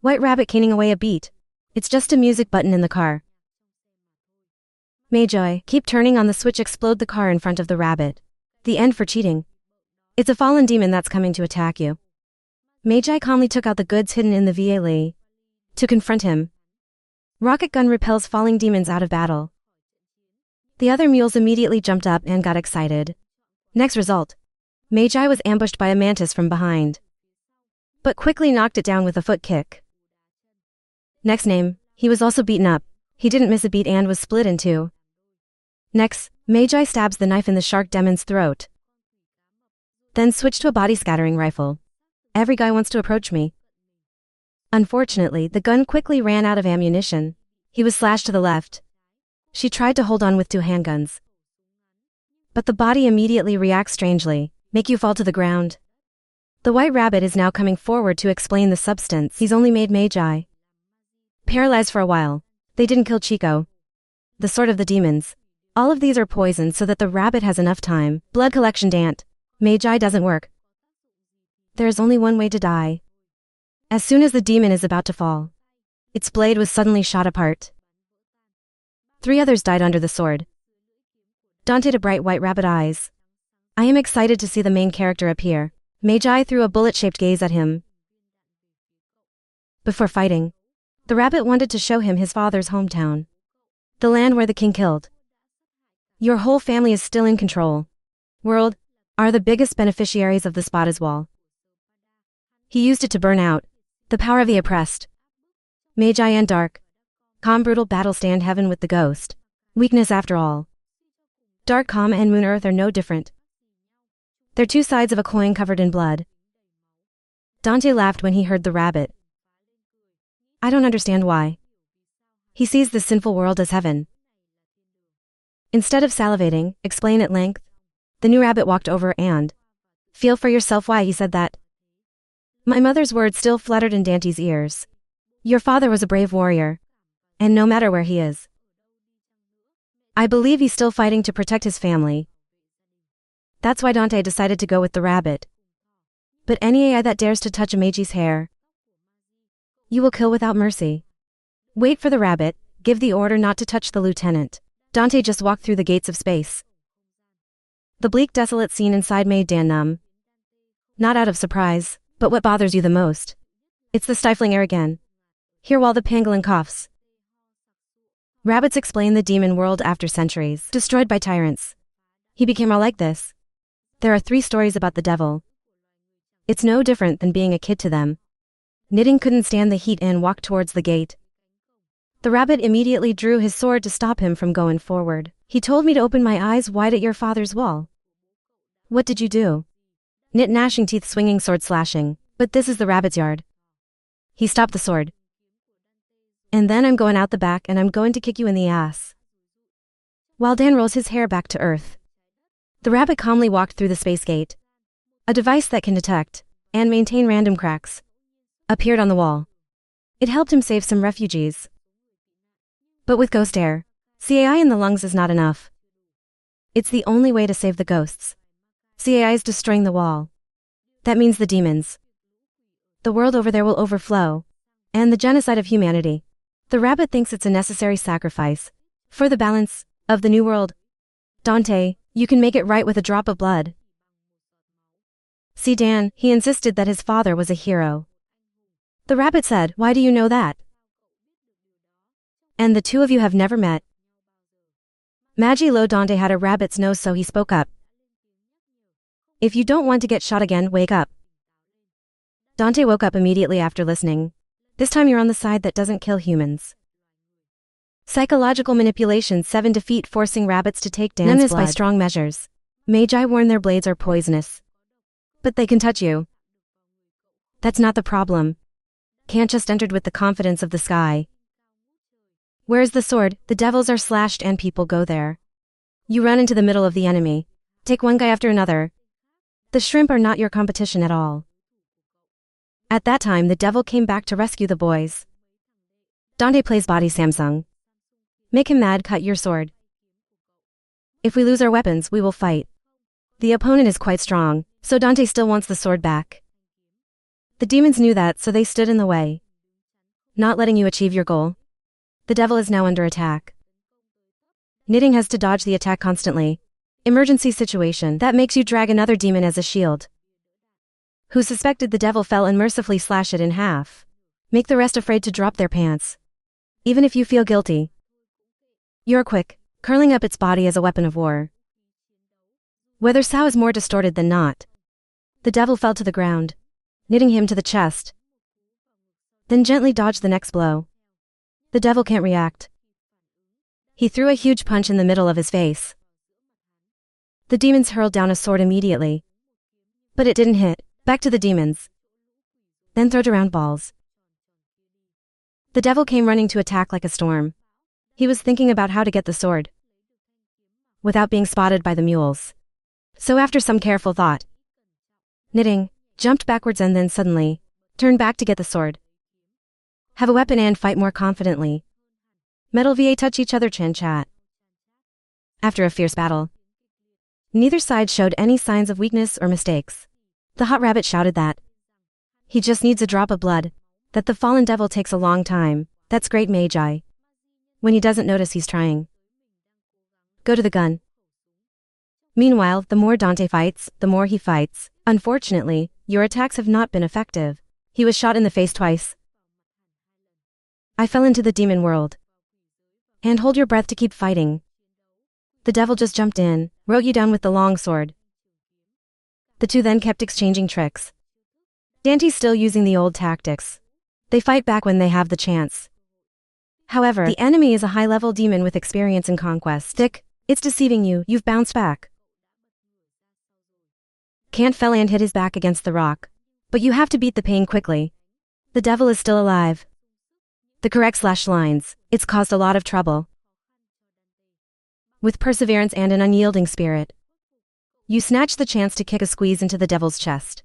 [SPEAKER 1] White Rabbit caning away a beat. It's just a music button in the car. Magi keep turning on the switch, explode the car in front of the rabbit. The end for cheating. It's a fallen demon that's coming to attack you. Magi calmly took out the goods hidden in the VLE to confront him. Rocket gun repels falling demons out of battle. The other mules immediately jumped up and got excited. Next result. Magi was ambushed by a mantis from behind, but quickly knocked it down with a foot kick. Next name, he was also beaten up. He didn't miss a beat and was split in two. Next, Magi stabs the knife in the shark demon's throat. Then switched to a body-scattering rifle. Every guy wants to approach me. Unfortunately, the gun quickly ran out of ammunition. He was slashed to the left. She tried to hold on with two handguns, but the body immediately reacts strangely, make you fall to the ground. The White Rabbit is now coming forward to explain the substance. He's only made Magi paralyzed for a while. They didn't kill Chico, the sword of the demons. All of these are poisoned so that the rabbit has enough time. Blood collection dant. Magi doesn't work. There is only one way to die. As soon as the demon is about to fall, its blade was suddenly shot apart. 3 others died under the sword. Dante to bright White Rabbit eyes. I am excited to see the main character appear. Magi threw a bullet-shaped gaze at him. Before fighting, the rabbit wanted to show him his father's hometown, the land where the king killed. Your whole family is still in control. World are the biggest beneficiaries of the Spada's wall. He used it to burn out the power of the oppressed. Magi and dark, calm brutal battle stand heaven with the ghost. Weakness after all. Dark calm and moon earth are no different. They're two sides of a coin covered in blood. Dante laughed when he heard the rabbit. I don't understand why. He sees the sinful world as heaven. Instead of salivating, explain at length. The new rabbit walked over and feel for yourself why he said that. My mother's words still fluttered in Dante's ears. Your father was a brave warrior, and no matter where he is, I believe he's still fighting to protect his family. That's why Dante decided to go with the rabbit. But any AI that dares to touch a Magi's hair, you will kill without mercy. Wait for the rabbit, give the order not to touch the lieutenant. Dante just walked through the gates of space. The bleak, desolate scene inside made Dan numb. Not out of surprise, but what bothers you the most? It's the stifling air again. Here while the pangolin coughs. Rabbits explain the demon world after centuries, destroyed by tyrants. He became all like this. There are 3 stories about the devil. It's no different than being a kid to them. Knitting couldn't stand the heat and walked towards the gate. The rabbit immediately drew his sword to stop him from going forward. He told me to open my eyes wide at your father's wall. What did you do? Knit gnashing teeth swinging sword slashing, but this is the rabbit's yard. He stopped the sword. And then I'm going out the back and I'm going to kick you in the ass. While Dan rolls his hair back to earth, the rabbit calmly walked through the space gate. A device that can detect and maintain random cracks appeared on the wall. It helped him save some refugees. But with ghost air, CAI in the lungs is not enough. It's the only way to save the ghosts. CAI is destroying the wall. That means the demons. The world over there will overflow, and the genocide of humanity. The rabbit thinks it's a necessary sacrifice for the balance of the new world. Dante, you can make it right with a drop of blood. See Dan, he insisted that his father was a hero. The rabbit said, why do you know that? And the 2 of you have never met. Magi Lo Dante had a rabbit's nose, so he spoke up. If you don't want to get shot again, wake up. Dante woke up immediately after listening. This time you're on the side that doesn't kill humans. Psychological manipulation 7 Defeat forcing rabbits to take Dan's blood. None is by strong measures. Magi warn their blades are poisonous. But they can touch you. That's not the problem. Can't just entered with the confidence of the sky. Where's the sword? The devils are slashed and people go there. You run into the middle of the enemy. Take one guy after another. The shrimp are not your competition at all. At that time the devil came back to rescue the boys. Dante plays body Samsung. Make him mad, cut your sword. If we lose our weapons, we will fight. The opponent is quite strong, so Dante still wants the sword back. The demons knew that, so they stood in the way, not letting you achieve your goal. The devil is now under attack. Knitting has to dodge the attack constantly. Emergency situation that makes you drag another demon as a shield. Who suspected the devil fell and mercifully slash it in half. Make the rest afraid to drop their pants. Even if you feel guilty. You're quick, curling up its body as a weapon of war. Whether Sao is more distorted than not. The devil fell to the ground, knitting him to the chest. Then gently dodged the next blow. The devil can't react. He threw a huge punch in the middle of his face. The demons hurled down a sword immediately. But it didn't hit. Back to the demons. Then throwed around balls. The devil came running to attack like a storm. He was thinking about how to get the sword without being spotted by the mules. So after some careful thought, Knitting jumped backwards and then suddenly turned back to get the sword. Have a weapon and fight more confidently. Metal VA touch each other chin chat. After a fierce battle, neither side showed any signs of weakness or mistakes. The hot rabbit shouted that he just needs a drop of blood, that the fallen devil takes a long time. That's great, Magi. When he doesn't notice he's trying. Go to the gun. Meanwhile, the more Dante fights, the more he fights. Unfortunately, your attacks have not been effective. He was shot in the face twice. I fell into the demon world. And hold your breath to keep fighting. The devil just jumped in, wrote you down with the long sword. The two then kept exchanging tricks. Dante's still using the old tactics. They fight back when they have the chance. However, the enemy is a high-level demon with experience in conquest. Stick, it's deceiving you, you've bounced back. Can't fell and hit his back against the rock. But you have to beat the pain quickly. The devil is still alive. The correct slash lines, it's caused a lot of trouble. With perseverance and an unyielding spirit, you snatch the chance to kick a squeeze into the devil's chest.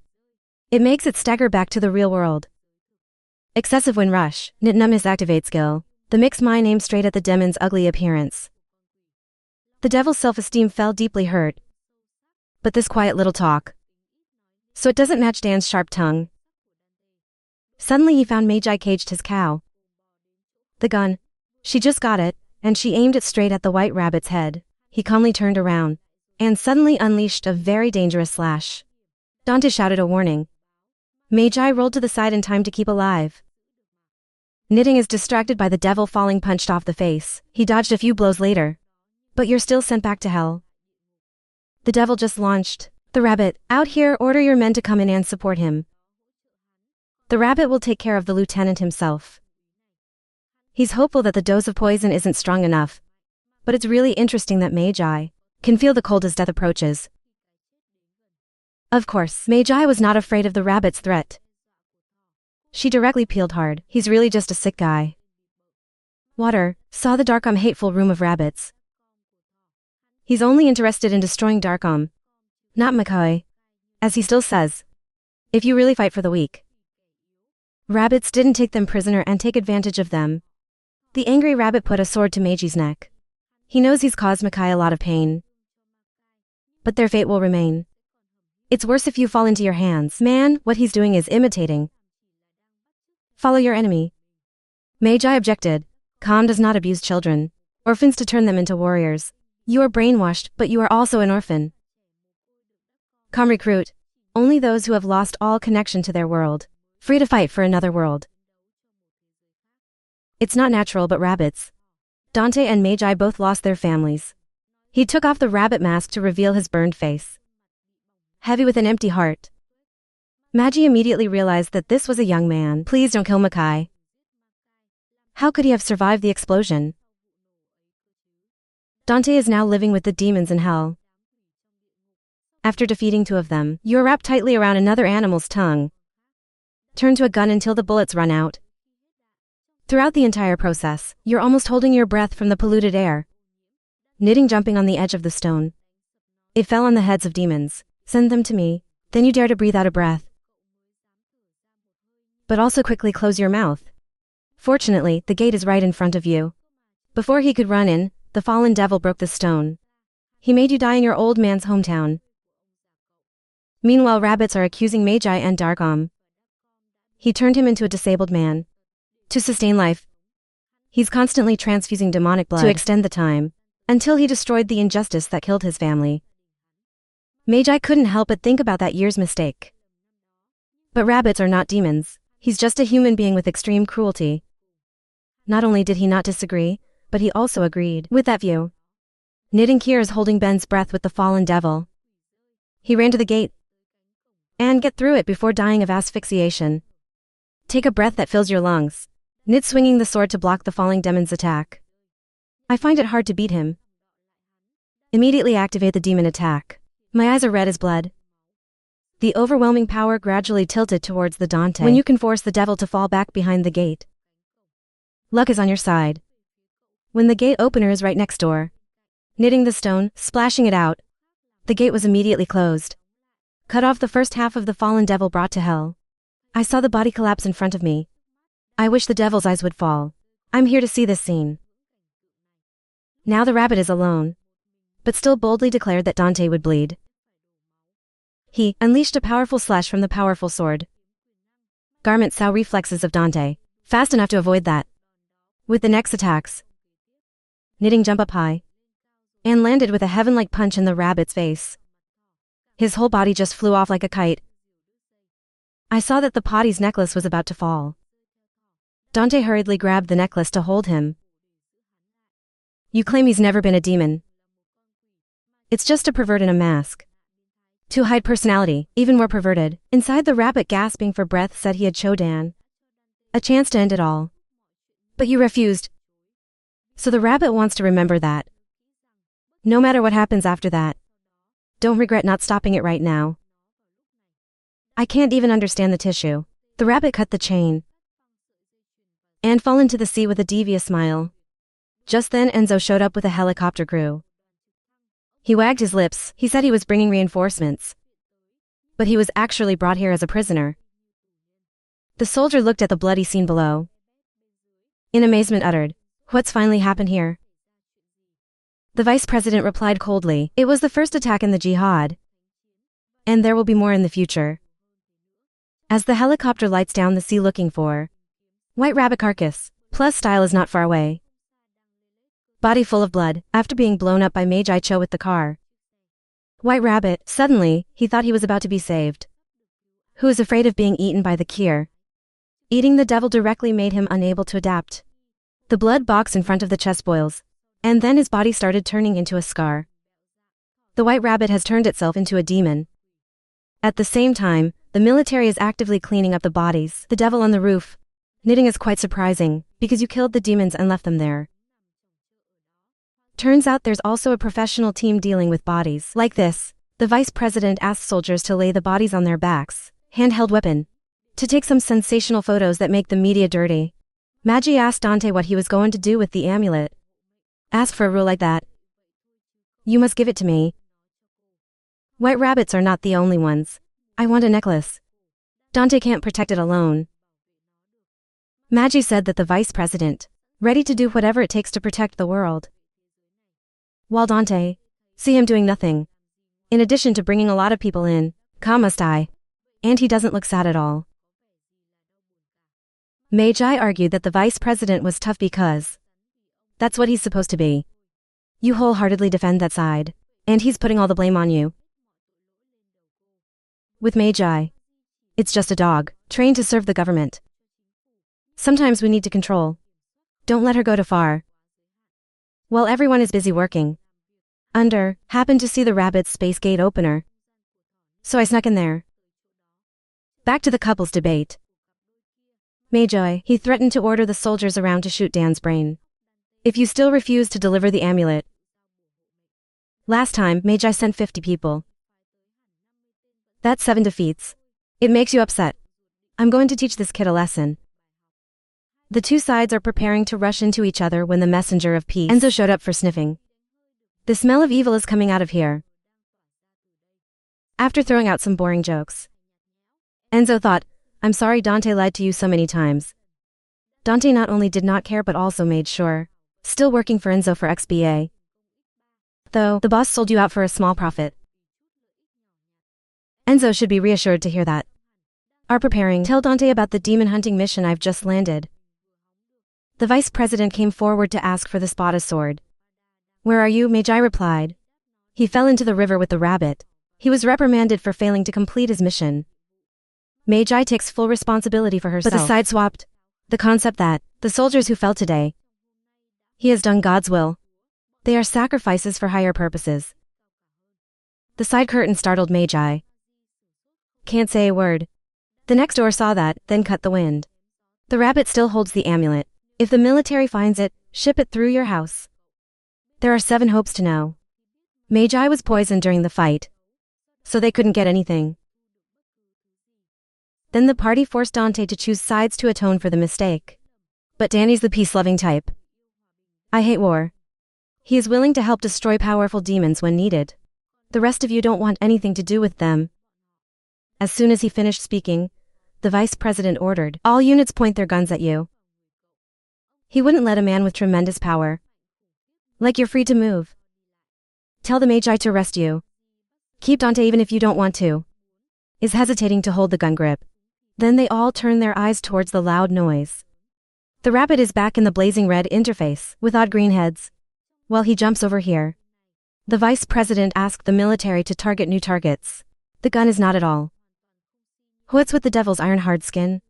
[SPEAKER 1] It makes it stagger back to the real world. Excessive wind rush, Nitnumis activate skill. The mix mine aimed straight at the demon's ugly appearance. The devil's self-esteem fell deeply hurt. But this quiet little talk. So it doesn't match Dan's sharp tongue. Suddenly he found Magi caged his cow. The gun. She just got it, and she aimed it straight at the white rabbit's head. He calmly turned around, and suddenly unleashed a very dangerous slash. Dante shouted a warning. Magi rolled to the side in time to keep alive. Knitting is distracted by the devil falling punched off the face. He dodged a few blows later. But you're still sent back to hell. The devil just launched. The rabbit, out here, order your men to come in and support him. The rabbit will take care of the lieutenant himself. He's hopeful that the dose of poison isn't strong enough. But it's really interesting that Magi can feel the cold as death approaches. Of course, Magi was not afraid of the rabbit's threat. She directly peeled hard. He's really just a sick guy. Water saw the Darkham hateful room of rabbits. He's only interested in destroying Darkham, not McCoy. As he still says, if you really fight for the weak. Rabbits didn't take them prisoner and take advantage of them. The angry rabbit put a sword to Meiji's neck. He knows he's caused Makai a lot of pain. But their fate will remain. It's worse if you fall into your hands. Man, what he's doing is imitating. Follow your enemy. Magi objected. Khan does not abuse children, orphans to turn them into warriors. You are brainwashed, but you are also an orphan. Come recruit. Only those who have lost all connection to their world. Free to fight for another world. It's not natural, but rabbits. Dante and Magi both lost their families. He took off the rabbit mask to reveal his burned face. Heavy with an empty heart. Magi immediately realized that this was a young man. Please don't kill Makai. How could he have survived the explosion? Dante is now living with the demons in hell. After defeating 2 of them, you are wrapped tightly around another animal's tongue. Turn to a gun until the bullets run out. Throughout the entire process, you're almost holding your breath from the polluted air. Knitting jumping on the edge of the stone. It fell on the heads of demons. Send them to me, then you dare to breathe out a breath. But also quickly close your mouth. Fortunately, the gate is right in front of you. Before he could run in, the fallen devil broke the stone. He made you die in your old man's hometown. Meanwhile, rabbits are accusing Magi and Darkom. He turned him into a disabled man. To sustain life, he's constantly transfusing demonic blood to extend the time, until he destroyed the injustice that killed his family. Magi couldn't help but think about that year's mistake. But rabbits are not demons. He's just a human being with extreme cruelty. Not only did he not disagree, but he also agreed with that view. Knitting Kier is holding Ben's breath with the fallen devil. He ran to the gate and get through it before dying of asphyxiation. Take a breath that fills your lungs. Knit swinging the sword to block the falling demon's attack. I find it hard to beat him. Immediately activate the demon attack. My eyes are red as blood. The overwhelming power gradually tilted towards the Dante. When you can force the devil to fall back behind the gate. Luck is on your side. When the gate opener is right next door. Knitting the stone, splashing it out. The gate was immediately closed. Cut off the first half of the fallen devil brought to hell. I saw the body collapse in front of me. I wish the devil's eyes would fall. I'm here to see this scene. Now the rabbit is alone, but still boldly declared that Dante would bleed. He unleashed a powerful slash from the powerful sword. Garment saw reflexes of Dante, fast enough to avoid that. With the next attacks, Knitting jump up high, and landed with a heaven-like punch in the rabbit's face. His whole body just flew off like a kite. I saw that the potty's necklace was about to fall. Dante hurriedly grabbed the necklace to hold him. You claim he's never been a demon. It's just a pervert in a mask. To hide personality, even more perverted, inside the rabbit gasping for breath said he had Chodan. A chance to end it all. But you refused. So the rabbit wants to remember that. No matter what happens after that. Don't regret not stopping it right now. I can't even understand the tissue. The rabbit cut the chain and fall into the sea with a devious smile. Just then Enzo showed up with a helicopter crew. He wagged his lips. He said he was bringing reinforcements. But he was actually brought here as a prisoner. The soldier looked at the bloody scene below. In amazement uttered, "What's finally happened here?" The vice president replied coldly, "It was the first attack in the jihad. And there will be more in the future." As the helicopter lights down the sea looking for White Rabbit carcass, plus style is not far away. Body full of blood, after being blown up by Magi Cho with the car. White Rabbit, suddenly, he thought he was about to be saved. Who is afraid of being eaten by the Kier? Eating the devil directly made him unable to adapt. The blood box in front of the chest boils, and then his body started turning into a scar. The White Rabbit has turned itself into a demon. At the same time, the military is actively cleaning up the bodies. The devil on the roof. Knitting is quite surprising, because you killed the demons and left them there. Turns out there's also a professional team dealing with bodies. Like this, the vice president asked soldiers to lay the bodies on their backs, handheld weapon, to take some sensational photos that make the media dirty. Magi asked Dante what he was going to do with the amulet. Ask for a rule like that. You must give it to me. White rabbits are not the only ones. I want a necklace. Dante can't protect it alone. Magi said that the vice president, ready to do whatever it takes to protect the world. While Dante, see him doing nothing. In addition to bringing a lot of people in, must die. And he doesn't look sad at all. Magi argued that the vice president was tough because that's what he's supposed to be. You wholeheartedly defend that side, and he's putting all the blame on you. With Magi, it's just a dog, trained to serve the government. Sometimes we need to control. Don't let her go too far. While everyone is busy working, happened to see the rabbit's space gate opener. So I snuck in there. Back to the couple's debate. Magi, he threatened to order the soldiers around to shoot Dan's brain. If you still refuse to deliver the amulet, Last time, Magi sent 50 people. That's 7 defeats. It makes you upset. I'm going to teach this kid a lesson. The two sides are preparing to rush into each other when the messenger of peace, Enzo, showed up for sniffing. The smell of evil is coming out of here. After throwing out some boring jokes, Enzo thought, I'm sorry Dante lied to you so many times. Dante not only did not care but also made sure. Still working for Enzo for XBA. Though, the boss sold you out for a small profit. Enzo should be reassured to hear that. Are preparing. Tell Dante about the demon hunting mission I've just landed. The vice president came forward to ask for the Spada sword. Where are you? Magi replied. He fell into the river with the rabbit. He was reprimanded for failing to complete his mission. Magi takes full responsibility for herself. But the side swapped. The concept that, the soldiers who fell today, he has done God's will. They are sacrifices for higher purposes. The side curtain startled Magi. Can't say a word. The next door saw that, then cut the wind. The rabbit still holds the amulet. If the military finds it, ship it through your house. There are 7 hopes to know. Magi was poisoned during the fight, so they couldn't get anything. Then the party forced Dante to choose sides to atone for the mistake. But Danny's the peace-loving type. I hate war. He is willing to help destroy powerful demons when needed. The rest of you don't want anything to do with them. As soon as he finished speaking, the vice president ordered, all units point their guns at you. He wouldn't let a man with tremendous power. Like you're free to move. Tell the Magi to arrest you. Keep Dante even if you don't want to. Is hesitating to hold the gun grip. Then they all turn their eyes towards the loud noise. The rabbit is back in the blazing red interface, with odd green heads. While he jumps over here. The vice president asked the military to target new targets. The gun is not at all. What's with the devil's iron hard skin?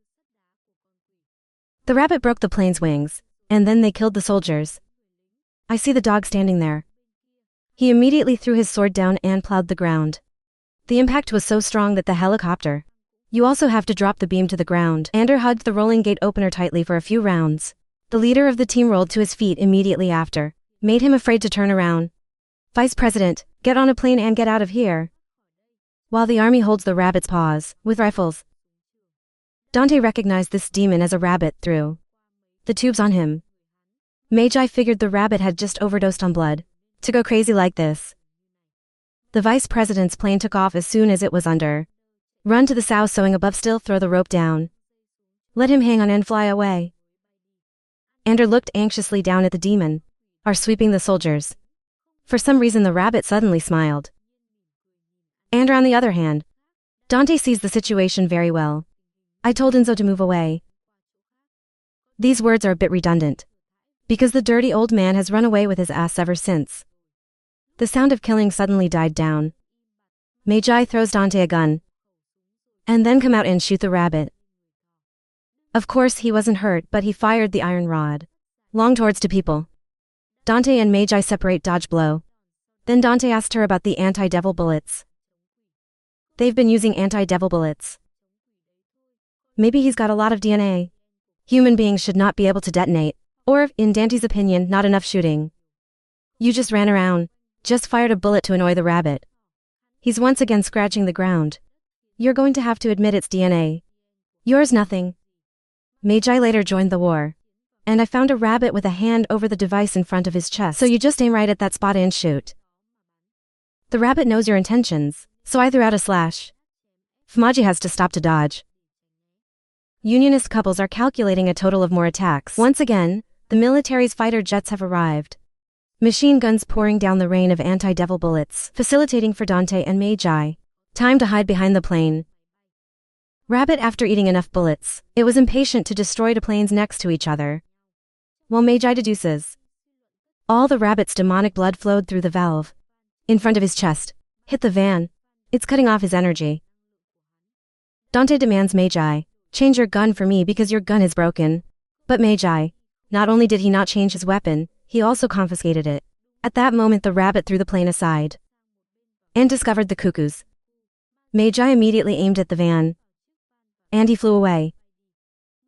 [SPEAKER 1] The rabbit broke the plane's wings, and then they killed the soldiers. I see the dog standing there. He immediately threw his sword down and plowed the ground. The impact was so strong that the helicopter. You also have to drop the beam to the ground. Ander hugged the rolling gate opener tightly for a few rounds. The leader of the team rolled to his feet immediately after. Made him afraid to turn around. Vice President, get on a plane and get out of here. While the army holds the rabbit's paws, with rifles. Dante recognized this demon as a rabbit through the tubes on him. Magi figured the rabbit had just overdosed on blood. To go crazy like this. The vice president's plane took off as soon as it was under. Run to the sow sewing above, still throw the rope down. Let him hang on and fly away. Ander looked anxiously down at the demon. Are sweeping the soldiers. For some reason the rabbit suddenly smiled. Ander on the other hand. Dante sees the situation very well. I told Enzo to move away. These words are a bit redundant. Because the dirty old man has run away with his ass ever since. The sound of killing suddenly died down. Magi throws Dante a gun. And then come out and shoot the rabbit. Of course he wasn't hurt, but he fired the iron rod. Long towards two people. Dante and Magi separate, dodge blow. Then Dante asked her about the anti-devil bullets. They've been using anti-devil bullets. Maybe he's got a lot of DNA. Human beings should not be able to detonate. Or, in Dante's opinion, not enough shooting. You just ran around. Just fired a bullet to annoy the rabbit. He's once again scratching the ground. You're going to have to admit it's DNA. Yours nothing. Magi later joined the war. And I found a rabbit with a hand over the device in front of his chest. So you just aim right at that spot and shoot. The rabbit knows your intentions, so I threw out a slash. Fumaji has to stop to dodge. Unionist couples are calculating a total of more attacks. Once again, the military's fighter jets have arrived. Machine guns pouring down the rain of anti-devil bullets, facilitating for Dante and Magi. Time to hide behind the plane. Rabbit, after eating enough bullets, it was impatient to destroy the planes next to each other. While Magi deduces. All the rabbit's demonic blood flowed through the valve. In front of his chest. Hit the van. It's cutting off his energy. Dante demands Magi, change your gun for me because your gun is broken. But Magi, not only did he not change his weapon, he also confiscated it. At that moment the rabbit threw the plane aside. And discovered the cuckoos. Magi immediately aimed at the van. And he flew away.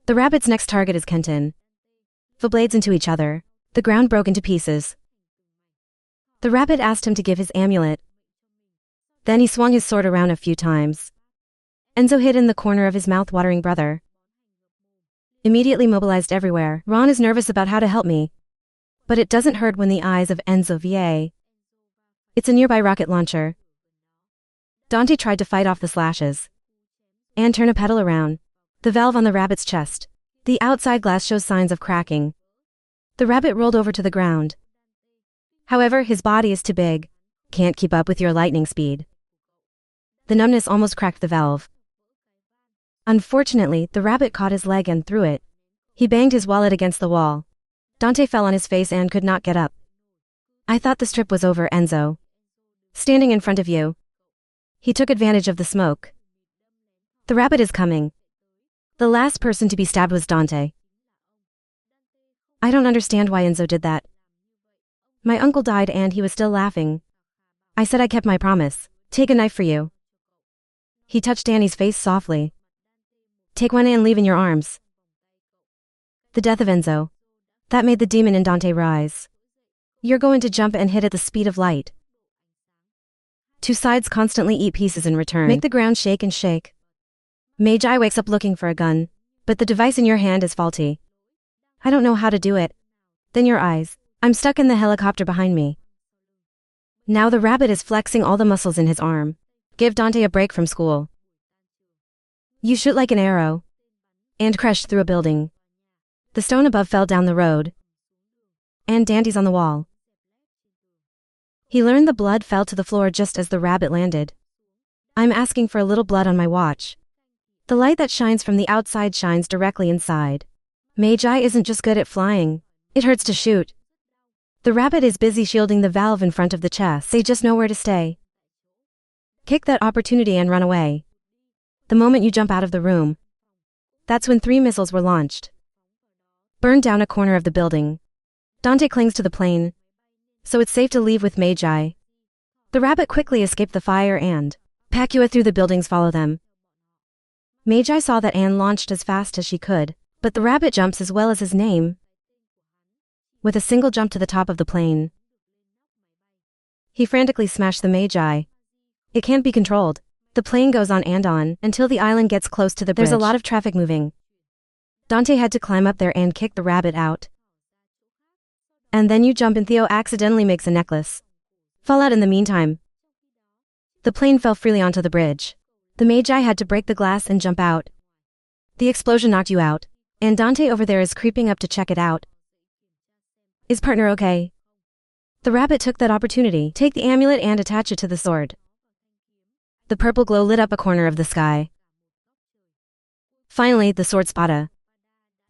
[SPEAKER 1] The rabbit's next target is Kenton. The blades into each other. The ground broke into pieces. The rabbit asked him to give his amulet. Then he swung his sword around a few times. Enzo hid in the corner of his mouth-watering brother. Immediately mobilized everywhere. Ron is nervous about how to help me. But it doesn't hurt when the eyes of Enzo VA. It's a nearby rocket launcher. Dante tried to fight off the slashes. And turn a pedal around. The valve on the rabbit's chest. The outside glass shows signs of cracking. The rabbit rolled over to the ground. However, his body is too big. Can't keep up with your lightning speed. The numbness almost cracked the valve. Unfortunately, the rabbit caught his leg and threw it. He banged his wallet against the wall. Dante fell on his face and could not get up. I thought the strip was over, Enzo. Standing in front of you. He took advantage of the smoke. The rabbit is coming. The last person to be stabbed was Dante. I don't understand why Enzo did that. My uncle died and he was still laughing. I said I kept my promise. Take a knife for you. He touched Danny's face softly. Take one and leave in your arms. The death of Enzo. That made the demon in Dante rise. You're going to jump and hit at the speed of light. Two sides constantly eat pieces in return. Make the ground shake and shake. Magi wakes up looking for a gun, but the device in your hand is faulty. I don't know how to do it. Then your eyes. I'm stuck in the helicopter behind me. Now the rabbit is flexing all the muscles in his arm. Give Dante a break from school. You shoot like an arrow. And crashed through a building. The stone above fell down the road. And Dante's on the wall. He learned the blood fell to the floor just as the rabbit landed. I'm asking for a little blood on my watch. The light that shines from the outside shines directly inside. Magi isn't just good at flying. It hurts to shoot. The rabbit is busy shielding the valve in front of the chest. They just know where to stay. Kick that opportunity and run away. The moment you jump out of the room. That's when 3 missiles were launched. Burned down a corner of the building. Dante clings to the plane. So it's safe to leave with Magi. The rabbit quickly escaped the fire and Pacua through the buildings follow them. Magi saw that Anne launched as fast as she could, but the rabbit jumps as well as his name. With a single jump to the top of the plane. He frantically smashed the Magi. It can't be controlled. The plane goes on until the island gets close to the bridge. There's a lot of traffic moving. Dante had to climb up there and kick the rabbit out. And then you jump and Theo accidentally makes a necklace. Fall out in the meantime. The plane fell freely onto the bridge. The Magi had to break the glass and jump out. The explosion knocked you out. And Dante over there is creeping up to check it out. Is partner okay? The rabbit took that opportunity. Take the amulet and attach it to the sword. The purple glow lit up a corner of the sky. Finally, the sword Spada.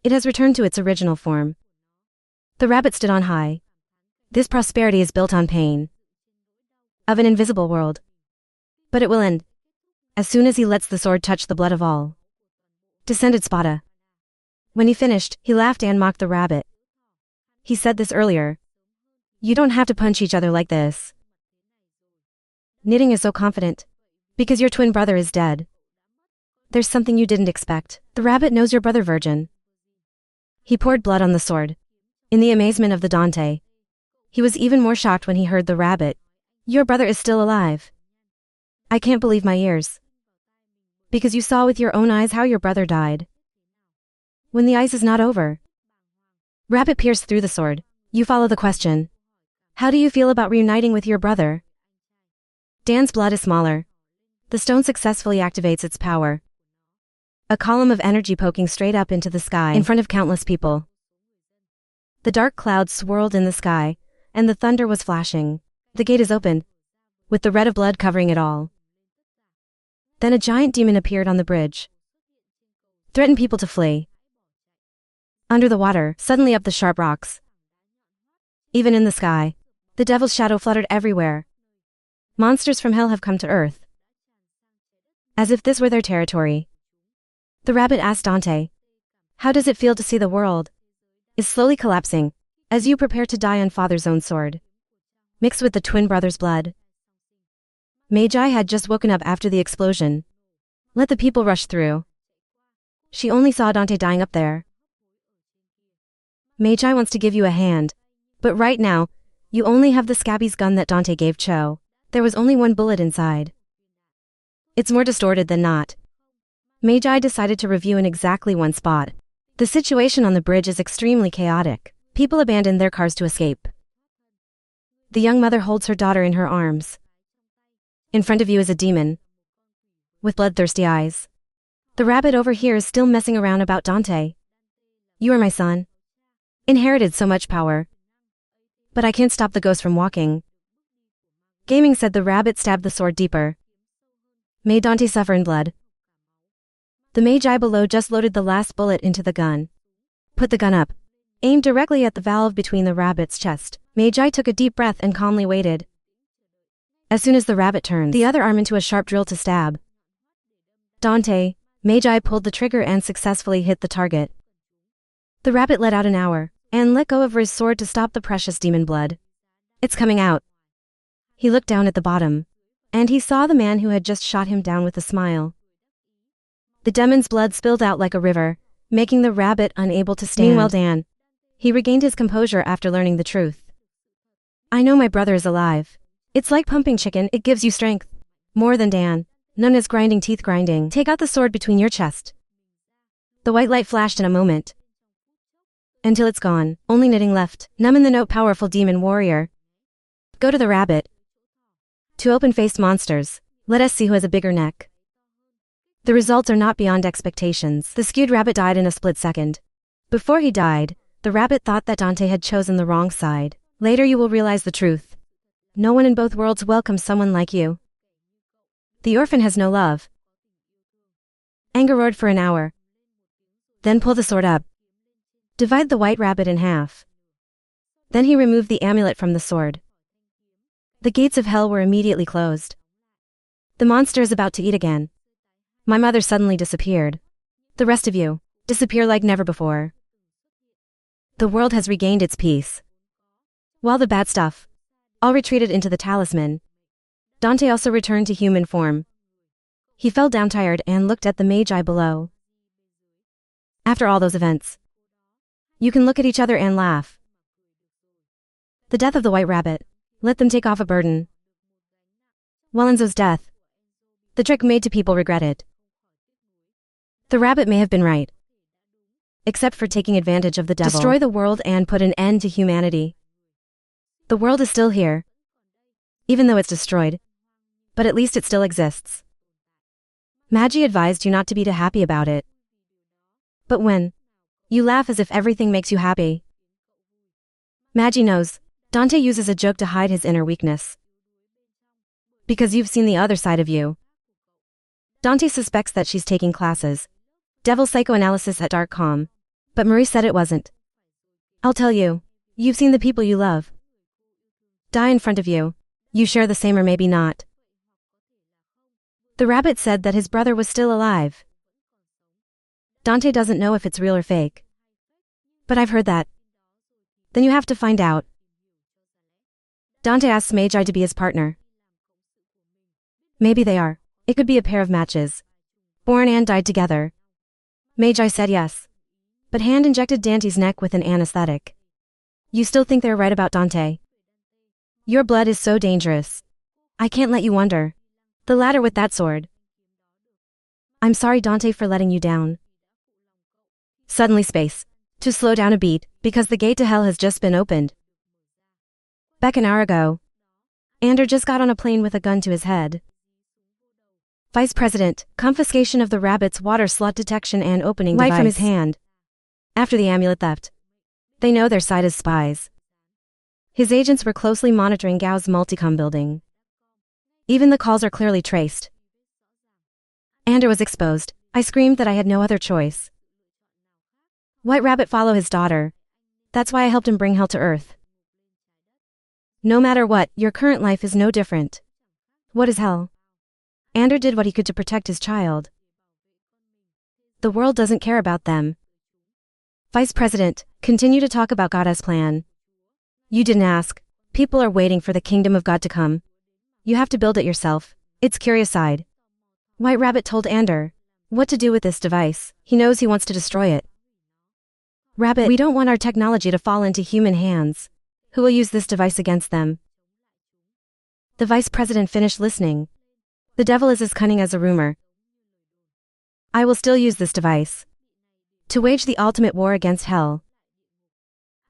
[SPEAKER 1] It has returned to its original form. The rabbit stood on high. This prosperity is built on pain. Of an invisible world. But it will end. As soon as he lets the sword touch the blood of all. Descended Spada. When he finished, he laughed and mocked the rabbit. He said this earlier. You don't have to punch each other like this. Knitting is so confident. Because your twin brother is dead. There's something you didn't expect. The rabbit knows your brother virgin. He poured blood on the sword. In the amazement of the Dante. He was even more shocked when he heard the rabbit. Your brother is still alive. I can't believe my ears. Because you saw with your own eyes how your brother died. When the ice is not over. Rabbit pierced through the sword. You follow the question. How do you feel about reuniting with your brother? Dan's blood is smaller. The stone successfully activates its power. A column of energy poking straight up into the sky in front of countless people. The dark clouds swirled in the sky, and the thunder was flashing. The gate is opened, with the red of blood covering it all. Then a giant demon appeared on the bridge. Threatened people to flee. Under the water, suddenly up the sharp rocks. Even in the sky, the devil's shadow fluttered everywhere. Monsters from hell have come to earth. As if this were their territory. The rabbit asked Dante. How does it feel to see the world is slowly collapsing, as you prepare to die on father's own sword, mixed with the twin brother's blood? Magi had just woken up after the explosion. Let the people rush through. She only saw Dante dying up there. Magi wants to give you a hand, but right now, You only have the Scabby's gun that Dante gave Cho. There was only one bullet inside. It's more distorted than not. Magi decided to review in exactly one spot. The situation on the bridge is extremely chaotic. People abandon their cars to escape. The young mother holds her daughter in her arms. In front of you is a demon with bloodthirsty eyes. The rabbit over here is still messing around about Dante. You are my son. Inherited so much power. But I can't stop the ghost from walking. Gaming said. The rabbit stabbed the sword deeper. Made Dante suffer in blood. The magi below just loaded the last bullet into the gun. Put the gun up. Aimed directly at the valve between the rabbit's chest. Magi took a deep breath and calmly waited. As soon as the rabbit turned the other arm into a sharp drill to stab Dante, Magi pulled the trigger and successfully hit the target. The rabbit let out an howl and let go of his sword to stop the precious demon blood. It's coming out. He looked down at the bottom, and he saw the man who had just shot him down with a smile. The demon's blood spilled out like a river, making the rabbit unable to stand. Meanwhile, Dan. He regained his composure after learning the truth. I know my brother is alive. It's like pumping chicken, it gives you strength. More than Dan. Known as grinding teeth grinding. Take out the sword between your chest. The white light flashed in a moment. Until it's gone, only knitting left. Numb in the note, powerful demon warrior. Go to the rabbit. To open-faced monsters, let us see who has a bigger neck. The results are not beyond expectations. The skewed rabbit died in a split second. Before he died, the rabbit thought that Dante had chosen the wrong side. Later you will realize the truth. No one in both worlds welcomes someone like you. The orphan has no love. Anger roared for an hour. Then pull the sword up. Divide the white rabbit in half. Then he removed the amulet from the sword. The gates of hell were immediately closed. The monster is about to eat again. My mother suddenly disappeared. The rest of you, disappear like never before. The world has regained its peace. While the bad stuff all retreated into the talisman, Dante also returned to human form. He fell down tired and looked at the magi below. After all those events, you can look at each other and laugh. The death of the white rabbit, let them take off a burden. While Enzo's death, the trick made to people regret it. The rabbit may have been right. Except for taking advantage of the devil. Destroy the world and put an end to humanity. The world is still here. Even though it's destroyed. But at least it still exists. Magi advised you not to be too happy about it. But when you laugh as if everything makes you happy. Magi knows, Dante uses a joke to hide his inner weakness. Because you've seen the other side of you. Dante suspects that she's taking classes. Devil psychoanalysis at Dark Calm. But Marie said it wasn't. I'll tell you, you've seen the people you love die in front of you. You share the same or maybe not. The rabbit said that his brother was still alive. Dante doesn't know if it's real or fake. But I've heard that. Then you have to find out. Dante asks Magi to be his partner. Maybe they are. It could be a pair of matches. Born and died together. Magi said yes. But hand injected Dante's neck with an anesthetic. You still think they're right about Dante? Your blood is so dangerous. I can't let you wonder. The ladder with that sword. I'm sorry, Dante, for letting you down. Suddenly space. To slow down a beat, because the gate to hell has just been opened. Back an hour ago, Ander just got on a plane with a gun to his head. Vice President, confiscation of the rabbit's water slot detection and opening device. Light from his hand. After the amulet theft. They know their side as spies. His agents were closely monitoring Gao's multicom building. Even the calls are clearly traced. Ander was exposed. I screamed that I had no other choice. White Rabbit follow his daughter. That's why I helped him bring hell to earth. No matter what, your current life is no different. What is hell? Ander did what he could to protect his child. The world doesn't care about them. Vice President, continue to talk about God's plan. You didn't ask. People are waiting for the kingdom of God to come. You have to build it yourself. It's curious side. White Rabbit told Ander what to do with this device. He knows he wants to destroy it. Rabbit, we don't want our technology to fall into human hands. Who will use this device against them? The vice president finished listening. The devil is as cunning as a rumor. I will still use this device to wage the ultimate war against hell.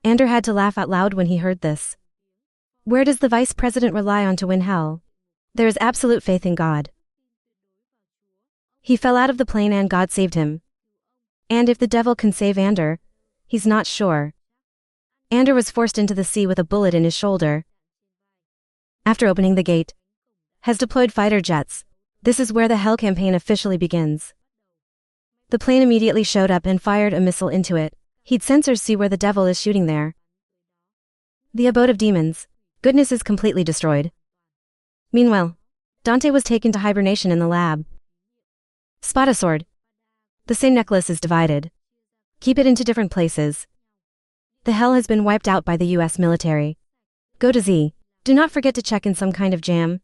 [SPEAKER 1] Ander had to laugh out loud when he heard this. Where does the vice president rely on to win hell? There is absolute faith in God. He fell out of the plane and God saved him. And if the devil can save Ander, he's not sure. Ander was forced into the sea with a bullet in his shoulder. After opening the gate, has deployed fighter jets. This is where the Hell campaign officially begins. The plane immediately showed up and fired a missile into it. He'd sensors see where the devil is shooting there. The abode of demons. Goodness is completely destroyed. Meanwhile, Dante was taken to hibernation in the lab. Spot a sword. The same necklace is divided. Keep it into different places. The Hell has been wiped out by the US military. Go to Z. Do not forget to check in some kind of jam.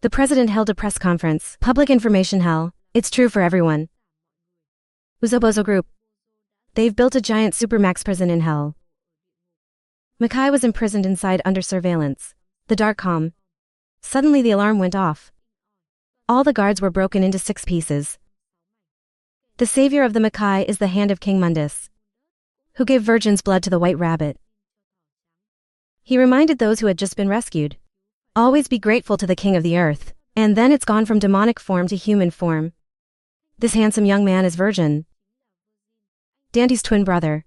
[SPEAKER 1] The president held a press conference. Public information Hell. It's true for everyone. Uzobozo Group. They've built a giant supermax prison in Hell. Makai was imprisoned inside under surveillance. The dark calm. Suddenly the alarm went off. All the guards were broken into 6 pieces. The savior of the Makai is the hand of King Mundus, who gave virgin's blood to the white rabbit. He reminded those who had just been rescued. Always be grateful to the king of the earth. And then it's gone from demonic form to human form. This handsome young man is virgin. Dante's twin brother.